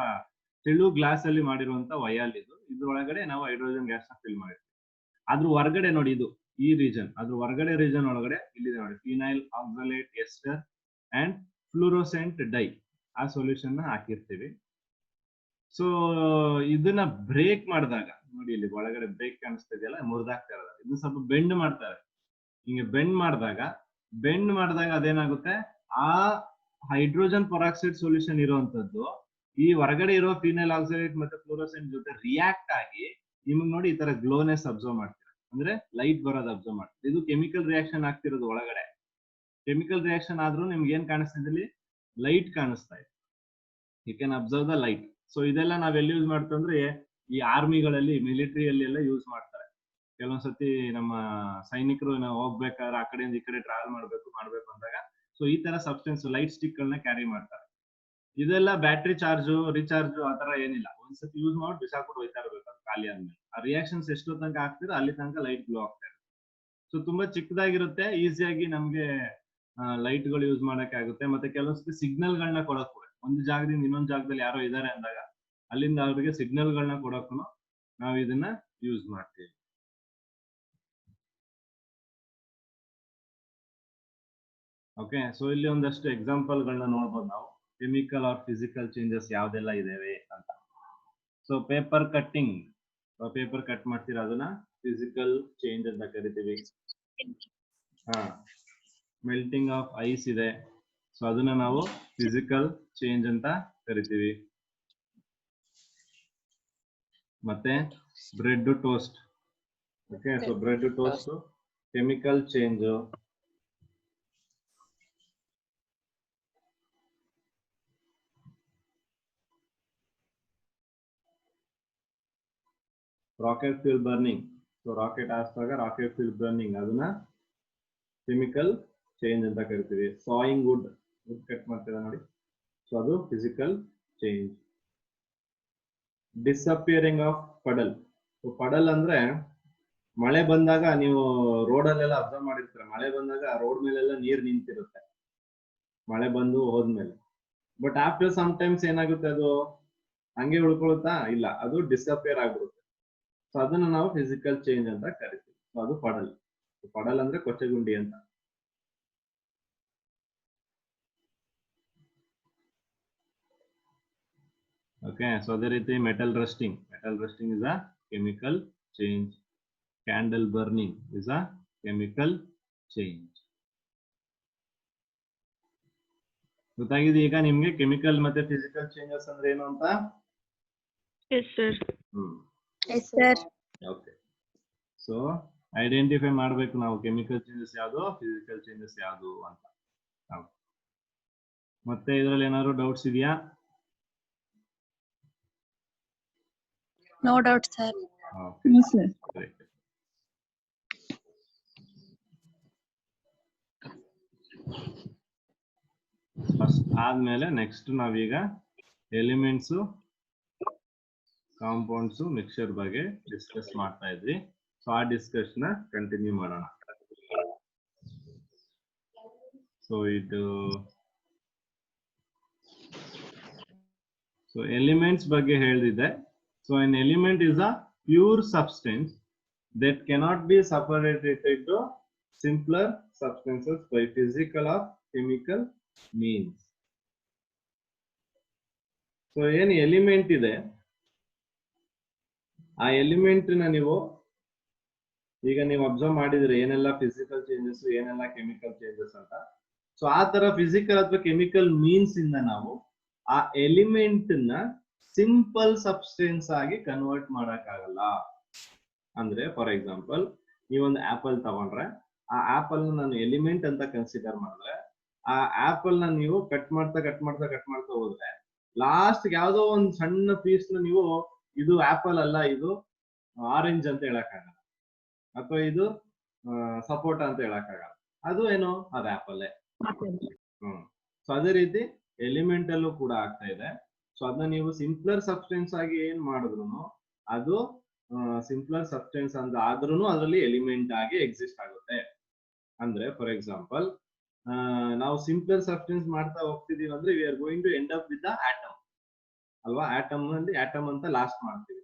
ತೆಳು ಗ್ಲಾಸ್ ಅಲ್ಲಿ ಮಾಡಿರುವಂತ ವಯಲ್ ಇದು. ಇದ್ರೊಳಗಡೆ ನಾವು ಹೈಡ್ರೋಜನ್ ಗ್ಯಾಸ್ ನ ಫಿಲ್ ಮಾಡಿರ್ತೀವಿ. ಅದ್ರ ಹೊರಗಡೆ ನೋಡಿ, ಇದು ಈ ರೀಜನ್, ಅದ್ರ ಹೊರಗಡೆ ರೀಜನ್ ಒಳಗಡೆ ಇಲ್ಲಿದೆ ನೋಡಿ, phenyl oxalate ester and fluorescent dye, ಆ ಸೊಲ್ಯೂಷನ್ ನ ಹಾಕಿರ್ತೀವಿ. ಸೊ ಇದನ್ನ ಬ್ರೇಕ್ ಮಾಡಿದಾಗ ನೋಡಿ, ಇಲ್ಲಿ ಒಳಗಡೆ ಬ್ರೇಕ್ ಕಾಣಿಸ್ತಾ ಇದೆಯಲ್ಲ, ಮುರಿದಾಗ್ತಾ ಇರೋದು. ಇದನ್ನ ಸ್ವಲ್ಪ ಬೆಂಡ್ ಮಾಡ್ತಾರೆ. ಹಿಂಗೆ ಬೆಂಡ್ ಮಾಡಿದಾಗ ಅದೇನಾಗುತ್ತೆ, ಆ ಹೈಡ್ರೋಜನ್ ಪರಾಕ್ಸೈಡ್ ಸೊಲ್ಯೂಷನ್ ಇರುವಂತದ್ದು ಈ ಹೊರಗಡೆ ಇರೋ ಫಿನೈಲ್ ಆಕ್ಸಲೇಟ್ ಮತ್ತೆ ಫ್ಲೂರೋಸೆಂಟ್ ಜೊತೆ ರಿಯಾಕ್ಟ್ ಆಗಿ ನಿಮಗೆ ನೋಡಿ ಈ ತರ ಗ್ಲೋನೆಸ್ ಅಬ್ಸರ್ವ್ ಮಾಡ್ತೀರಾ, ಅಂದ್ರೆ ಲೈಟ್ ಬರೋದು ಅಬ್ಸರ್ವ್ ಮಾಡ್ತೀರಾ. ಇದು ಕೆಮಿಕಲ್ ರಿಯಾಕ್ಷನ್ ಆಗ್ತಿರೋದು ಒಳಗಡೆ. ಕೆಮಿಕಲ್ ರಿಯಾಕ್ಷನ್ ಆದ್ರೂ ನಿಮ್ಗೆ ಏನ್ ಕಾಣಿಸ್ತಿದೆ, ಇಲ್ಲಿ ಲೈಟ್ ಕಾಣಿಸ್ತಾ ಇದೆ. You can observe the light. So ಇದೆಲ್ಲ ನಾವೆಲ್ಲಿ ಯೂಸ್ ಮಾಡ್ತೀವಿ ಅಂದ್ರೆ, ಈ ಆರ್ಮಿಗಳಲ್ಲಿ, ಮಿಲಿಟರಿಯಲ್ಲಿ ಎಲ್ಲ ಯೂಸ್ ಮಾಡ್ತಾರೆ. ಕೆಲವೊಂದ್ಸತಿ ನಮ್ಮ ಸೈನಿಕರು ನಾವು ಹೋಗ್ಬೇಕಾದ್ರೆ ಆ ಕಡೆಯಿಂದ ಈ ಕಡೆ ಟ್ರಾವೆಲ್ ಮಾಡ್ಬೇಕು ಅಂದಾಗ, ಸೊ ಈ ತರ ಸಬ್ಸ್ಟೆನ್ಸ್ ಲೈಟ್ ಸ್ಟಿಕ್ ಗಳನ್ನ ಕ್ಯಾರಿ ಮಾಡ್ತಾರೆ. ಇದೆಲ್ಲ ಬ್ಯಾಟ್ರಿ ಚಾರ್ಜ್, ರಿಚಾರ್ಜ್ ಆ ತರ ಏನಿಲ್ಲ. ಒಂದ್ಸತಿ ಯೂಸ್ ಮಾಡಿ ಬಿಸಾಕ್ಬಿಟ್ಟು ಹೋಯ್ತಾ ಇರ್ಬೇಕು, ಅದು ಖಾಲಿ ಆದ್ಮೇಲೆ. ಆ ರಿಯಾಕ್ಷನ್ಸ್ ಎಷ್ಟು ತನಕ ಆಗ್ತಿರೋ ಅಲ್ಲಿ ತನಕ ಲೈಟ್ ಗ್ಲೋ ಆಗ್ತಾ ಇರುತ್ತೆ. ಸೊ ತುಂಬಾ ಚಿಕ್ಕದಾಗಿರುತ್ತೆ, ಈಸಿಯಾಗಿ ನಮ್ಗೆ ಲೈಟ್ ಗಳು ಯೂಸ್ ಮಾಡಕ್ಕೆ ಆಗುತ್ತೆ. ಮತ್ತೆ ಕೆಲವೊಂದ್ಸತಿ ಸಿಗ್ನಲ್ ಗಳನ್ನ ಕೊಡಕ್, ಒಂದು ಜಾಗದಿಂದ ಇನ್ನೊಂದು ಜಾಗದಲ್ಲಿ ಯಾರೋ ಇದಾರೆ ಅಂದಾಗ ಅಲ್ಲಿಂದ ಅವರಿಗೆ ಸಿಗ್ನಲ್ ಗಳನ್ನ ಕೊಡಕ್ಕೂ ನಾವು ಇದನ್ನ ಯೂಸ್ ಮಾಡ್ತೀವಿ. ಓಕೆ, ಸೊ ಇಲ್ಲಿ ಒಂದಷ್ಟು ಎಕ್ಸಾಂಪಲ್ ಗಳನ್ನ ನೋಡ್ಬೋದು ನಾವು, ಕೆಮಿಕಲ್ ಆರ್ ಫಿಸಿಕಲ್ ಚೇಂಜಸ್ ಯಾವ್ದೆಲ್ಲ ಇದಾವೆ ಅಂತ. So paper cutting, paper cut ಮಾಡ್ತೀರಾ, ಅದನ್ನ ಫಿಸಿಕಲ್ ಚೇಂಜ್ ಅಂತ ಕರಿತೀವಿ. ಮೆಲ್ಟಿಂಗ್ ಆಫ್ ಐಸ್ ಇದೆ, ಸೊ ಅದನ್ನ ನಾವು ಫಿಸಿಕಲ್ ಚೇಂಜ್ ಅಂತ ಕರಿತೀವಿ. ಮತ್ತೆ bread toast. Okay, so bread toast chemical change. Rocket fuel burning. So rocket ಹಾರಿಸಿದಾಗ ರಾಕೆಟ್ ಫ್ಯೂಲ್ ಬರ್ನಿಂಗ್, ಅದನ್ನ ಕೆಮಿಕಲ್ ಚೇಂಜ್ ಅಂತ ಕರಿತೀವಿ. ಸಾಯಿಂಗ್ ವುಡ್ ಕಟ್ ಮಾಡ್ತೀರಾ ನೋಡಿ, ಸೊ ಅದು physical change. Disappearing of puddle. So ಪಡಲ್ ಅಂದ್ರೆ ಮಳೆ ಬಂದಾಗ ನೀವು ರೋಡಲ್ಲೆಲ್ಲ ಅಬ್ಸರ್ವ್ ಮಾಡಿರ್ತೀರ, ಮಳೆ ಬಂದಾಗ ರೋಡ್ ಮೇಲೆಲ್ಲ ನೀರ್ ನಿಂತಿರುತ್ತೆ ಮಳೆ ಬಂದು ಹೋದ್ಮೇಲೆ. ಬಟ್ ಆಫ್ಟರ್ ಸಮ್ ಟೈಮ್ಸ್ ಏನಾಗುತ್ತೆ, ಅದು ಹಂಗೆ ಉಳ್ಕೊಳುತ್ತಾ ಇಲ್ಲ, ಅದು ಡಿಸಪಿಯರ್ ಆಗ್ಬಿಡುತ್ತೆ. ಸೊ ಅದನ್ನ ನಾವು ಫಿಸಿಕಲ್ ಚೇಂಜ್ ಅಂತ ಕರಿತೀವಿ. ಸೊ ಅದು ಪಡಲ್. ಪಡಲ್ ಅಂದ್ರೆ ಕೊಚ್ಚಗುಂಡಿ ಅಂತ. Okay, so ಅದೇ ರೀತಿ metal rusting is a chemical change. Candle burning is a chemical change. ಗೊತ್ತಾಗಿದೆ ಈಗ ನಿಮ್ಗೆ ಕೆಮಿಕಲ್ ಮತ್ತೆ ಫಿಸಿಕಲ್ ಚೇಂಜಸ್ ಅಂದ್ರೆ ಏನು ಅಂತ? Yes, sir. Yes, sir. Okay, so identify ಮಾಡಬೇಕು ನಾವು ಕೆಮಿಕಲ್ ಚೇಂಜಸ್ ಯಾವುದು, ಫಿಸಿಕಲ್ ಚೇಂಜಸ್ ಯಾವುದು ಅಂತ. ಮತ್ತೆ ಇದರಲ್ಲಿ ಏನಾದ್ರು ಡೌಟ್ಸ್ ಇದೆಯಾ? No doubt, sir. No, sir. Great. First ಆದ್ಮೇಲೆ ನೆಕ್ಸ್ಟ್ ನಾವೀಗ ಎಲಿಮೆಂಟ್ಸ್, ಕಾಂಪೌಂಡ್ಸ್, ಮಿಕ್ಸ್ಚರ್ ಬಗ್ಗೆ ಡಿಸ್ಕಸ್ ಮಾಡ್ತಾ ಇದ್ವಿ. ಸೊ ಆ ಡಿಸ್ಕಷನ್ ಕಂಟಿನ್ಯೂ ಮಾಡೋಣ. ಸೊ ಎಲಿಮೆಂಟ್ಸ್ ಬಗ್ಗೆ ಹೇಳಿದೆ. So an element is a pure substance that cannot be separated into simpler substances by physical or chemical means. So ಏನು ಎಲಿಮೆಂಟ್ ಇದೆ, ಆ ಎಲಿಮೆಂಟ್ ನ ನೀವು ಈಗ ನೀವು ಅಬ್ಸರ್ವ್ ಮಾಡಿದ್ರೆ ಏನೆಲ್ಲ ಫಿಸಿಕಲ್ ಚೇಂಜಸ್, ಏನೆಲ್ಲ ಕೆಮಿಕಲ್ ಚೇಂಜಸ್ ಅಂತ. ಸೊ ಆ ತರ ಫಿಸಿಕಲ್ ಅಥವಾ ಕೆಮಿಕಲ್ ಮೀನ್ಸ್ ಇಂದ ನಾವು ಆ ಎಲಿಮೆಂಟ್ ನ ಸಿಂಪಲ್ ಸಬ್ಸ್ಟೆನ್ಸ್ ಆಗಿ ಕನ್ವರ್ಟ್ ಮಾಡಕ್ಕಾಗಲ್ಲ. ಅಂದ್ರೆ ಫಾರ್ ಎಕ್ಸಾಂಪಲ್ ನೀವೊಂದು ಆಪಲ್ ತಗೊಂಡ್ರೆ, ಆ ಆಪಲ್ ನಾನು ಎಲಿಮೆಂಟ್ ಅಂತ ಕನ್ಸಿಡರ್ ಮಾಡಿದ್ರೆ, ಆ ಆಪಲ್ ನ ನೀವು ಕಟ್ ಮಾಡ್ತಾ ಹೋದ್ರೆ ಲಾಸ್ಟ್ ಯಾವ್ದೋ ಒಂದು ಸಣ್ಣ ಪೀಸ್ ನ ನೀವು ಇದು ಆಪಲ್ ಅಲ್ಲ, ಇದು ಆರೆಂಜ್ ಅಂತ ಹೇಳಕ್ಕಾಗಲ್ಲ, ಅಥವಾ ಇದು ಸಪೋಟ ಅಂತ ಹೇಳಕ್ಕಾಗಲ್ಲ. ಅದು ಏನು, ಅದು ಆಪಲ್. ಸೊ ಅದೇ ರೀತಿ ಎಲಿಮೆಂಟ್ ಅಲ್ಲೂ ಕೂಡ ಆಗ್ತಾ ಇದೆ. ಸೊ ಅದನ್ನ ನೀವು ಸಿಂಪ್ಲರ್ ಸಬ್ಸ್ಟೆನ್ಸ್ ಆಗಿ ಏನ್ ಮಾಡಿದ್ರು ಅದು ಸಿಂಪ್ಲರ್ ಸಬ್ಸ್ಟೆನ್ಸ್ ಅಂತ ಆದ್ರೂ ಅದರಲ್ಲಿ ಎಲಿಮೆಂಟ್ ಆಗಿ ಎಕ್ಸಿಸ್ಟ್ ಆಗುತ್ತೆ. ಅಂದ್ರೆ ಫಾರ್ ಎಕ್ಸಾಂಪಲ್ ನಾವು ಸಿಂಪ್ಲರ್ ಸಬ್ಸ್ಟೆನ್ಸ್ ಮಾಡ್ತಾ ಹೋಗ್ತಿದೀವಿ ಅಂದ್ರೆ we are going to end up with the atom ಅಲ್ವಾ. ಆಟಮ್ ಅಲ್ಲಿ ಆಟಮ್ ಅಂತ ಲಾಸ್ಟ್ ಮಾಡ್ತೀವಿ.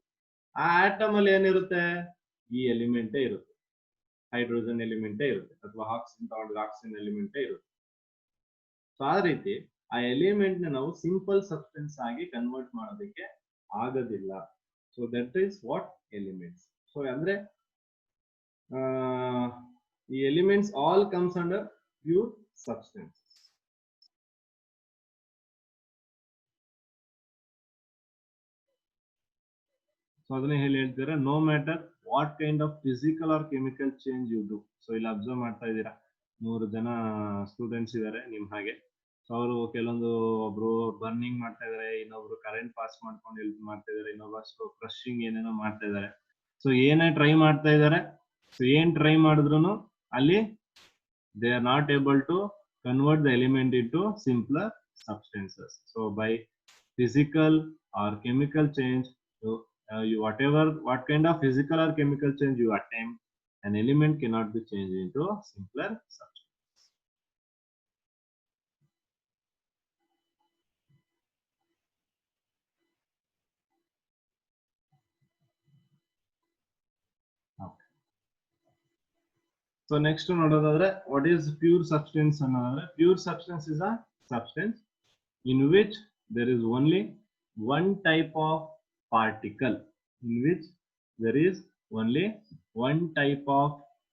ಆ ಆಟಮ್ ಅಲ್ಲಿ ಏನಿರುತ್ತೆ, ಈ ಎಲಿಮೆಂಟೇ ಇರುತ್ತೆ, ಹೈಡ್ರೋಜನ್ ಎಲಿಮೆಂಟೇ ಇರುತ್ತೆ, ಅಥವಾ ಆಕ್ಸಿಜನ್ ತಗೊಂಡ್ರೆ ಆಕ್ಸಿಜನ್ ಎಲಿಮೆಂಟೇ ಇರುತ್ತೆ. ಸೊ ಆ ರೀತಿ ಆ ಎಲಿಮೆಂಟ್ ನ ನಾವು ಸಿಂಪಲ್ ಸಬ್ಸ್ಟೆನ್ಸ್ ಆಗಿ ಕನ್ವರ್ಟ್ ಮಾಡೋದಕ್ಕೆ ಆಗೋದಿಲ್ಲ. So that is what elements. So ಅಂದ್ರೆ ಈ elements all comes under pure substance. So ಅದನ್ನ ಹೇಳ್ತೀರಾ, no matter what kind of physical or chemical change you do. So ಇಲ್ಲಿ ಅಬ್ಸರ್ವ್ ಮಾಡ್ತಾ ಇದ್ದೀರಾ, 3 ಜನ ಸ್ಟೂಡೆಂಟ್ಸ್ ಇದ್ದಾರೆ ನಿಮ್ ಹಾಗೆ. ಸೊ ಅವರು ಕೆಲವೊಂದು ಒಬ್ರು ಬರ್ನಿಂಗ್ ಮಾಡ್ತಾ ಇದಾರೆ, ಇನ್ನೊಬ್ರು ಕರೆಂಟ್ ಪಾಸ್ ಮಾಡ್ಕೊಂಡು ಹೆಲ್ಪ್ ಮಾಡ್ತಾ ಇದಾರೆ, ಇನ್ನೊಬ್ಬಷ್ಟು ಕ್ರಶಿಂಗ್ ಏನೇನೋ ಮಾಡ್ತಾ ಇದಾರೆ. ಸೊ ಏನೇ ಟ್ರೈ ಮಾಡ್ತಾ ಇದಾರೆ, ಸೊ ಏನ್ ಟ್ರೈ ಮಾಡಿದ್ರು ಅಲ್ಲಿ they are not able to convert the element into simpler substances. So by physical or chemical change, what kind of physical or chemical change you attempt, an element cannot be changed into simpler substance. Okay. So next nododadre, what is pure substance annodadre? Pure substance is a substance in which there is only one type of particle, in which there is only one type of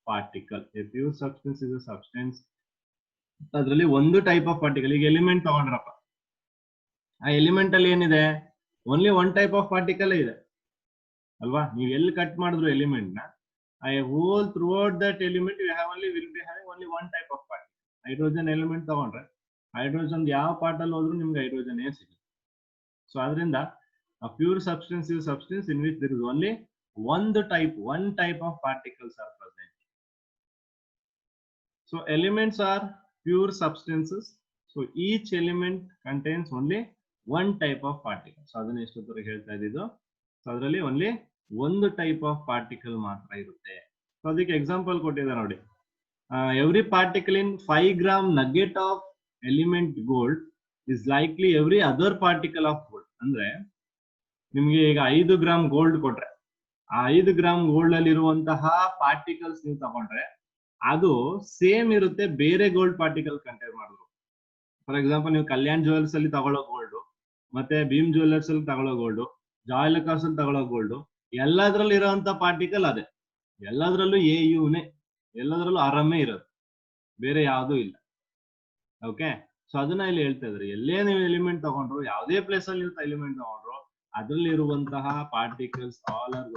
particle. A pure substance is a substance ಅದರಲ್ಲಿ ಒಂದು type of particle. ಈಗ element ತಗೊಂಡ್ರಪ್ಪ, ಆ element ಅಲ್ಲಿ ಏನಿದೆ, only one type of particle ಇದೆ ಅಲ್ವಾ. ನೀವು ಎಲ್ಲಿ ಕಟ್ ಮಾಡಿದ್ರು ಎಲಿಮೆಂಟ್ ನ, I whole throughout that element you have only will be having only one type of particle. Hydrogen element ತಗೊಂಡ್ರೆ ಹೈಡ್ರೋಜನ್ ಯಾವ ಪಾರ್ಟ್ ಅಲ್ಲಿ ಹೋದ್ರು ನಿಮ್ಗೆ ಹೈಡ್ರೋಜನ್ ಸಿಗುತ್ತೆ. ಸೊ ಅದರಿಂದ a pure substance is a substance in which there is only one type of particles are present. So elements are pure substances. So each element contains only one type of particle. So ಅದನ್ನ ಎಷ್ಟೊತ್ತರ ಹೇಳ್ತಾ ಇದ್ದಿದ್ದು, so ಅದರಲ್ಲಿ only ಒಂದು type of particle ಮಾತ್ರ ಇರುತ್ತೆ. So ಅದಕ್ಕೆ example ಕೊಟ್ಟಿದ್ದಾರೆ ನೋಡಿ. Every particle in 5 gram nugget of element gold is likely every other particle of gold. ಅಂದ್ರೆ ನಿಮ್ಗೆ ಈಗ 5 ಗ್ರಾಮ್ ಗೋಲ್ಡ್ ಕೊಟ್ರೆ, ಆ 5 ಗ್ರಾಮ್ ಗೋಲ್ಡ್ ಅಲ್ಲಿ ಇರುವಂತಹ ಪಾರ್ಟಿಕಲ್ಸ್ ನೀವು ತಗೊಂಡ್ರೆ ಅದು ಸೇಮ್ ಇರುತ್ತೆ ಬೇರೆ ಗೋಲ್ಡ್ ಪಾರ್ಟಿಕಲ್ ಕಂಪೇರ್ ಮಾಡಿದ್ರು. ಫಾರ್ ಎಕ್ಸಾಂಪಲ್ ನೀವು ಕಲ್ಯಾಣ್ ಜುವೆಲ್ಸ್ ಅಲ್ಲಿ ತಗೊಳ್ಳೋ ಗೋಲ್ಡ್ ಮತ್ತೆ ಭೀಮ್ ಜ್ಯುವೆಲ್ಲರ್ಸ್ ಅಲ್ಲಿ ತಗೊಳ್ಳೋ ಗೋಲ್ಡ್, ಜಾಯ್ಲಕಾಸ್ ಅಲ್ಲಿ ತಗೊಳ್ಳೋ ಗೋಲ್ಡ್, ಎಲ್ಲದ್ರಲ್ಲಿ ಇರೋಂತ ಪಾರ್ಟಿಕಲ್ ಅದೇ, ಎಲ್ಲದ್ರಲ್ಲೂ AUನೇ, ಎಲ್ಲದ್ರಲ್ಲೂ ಆರಾಮೇ ಇರೋದು, ಬೇರೆ ಯಾವ್ದೂ ಇಲ್ಲ. ಓಕೆ, ಸೊ ಅದನ್ನ ಇಲ್ಲಿ ಹೇಳ್ತಾ ಇದ್ರಿ, ಎಲ್ಲೇ ನೀವು ಎಲಿಮೆಂಟ್ ತಗೊಂಡ್ರು, ಯಾವುದೇ ಪ್ಲೇಸ್ ಅಲ್ಲಿ ಎಲಿಮೆಂಟ್ ತಗೊಂಡ್ರು, ಅದ್ರಲ್ಲಿ ಇರುವಂತಹ ಪಾರ್ಟಿಕಲ್ಸ್ ಆಲ್ ಆರ್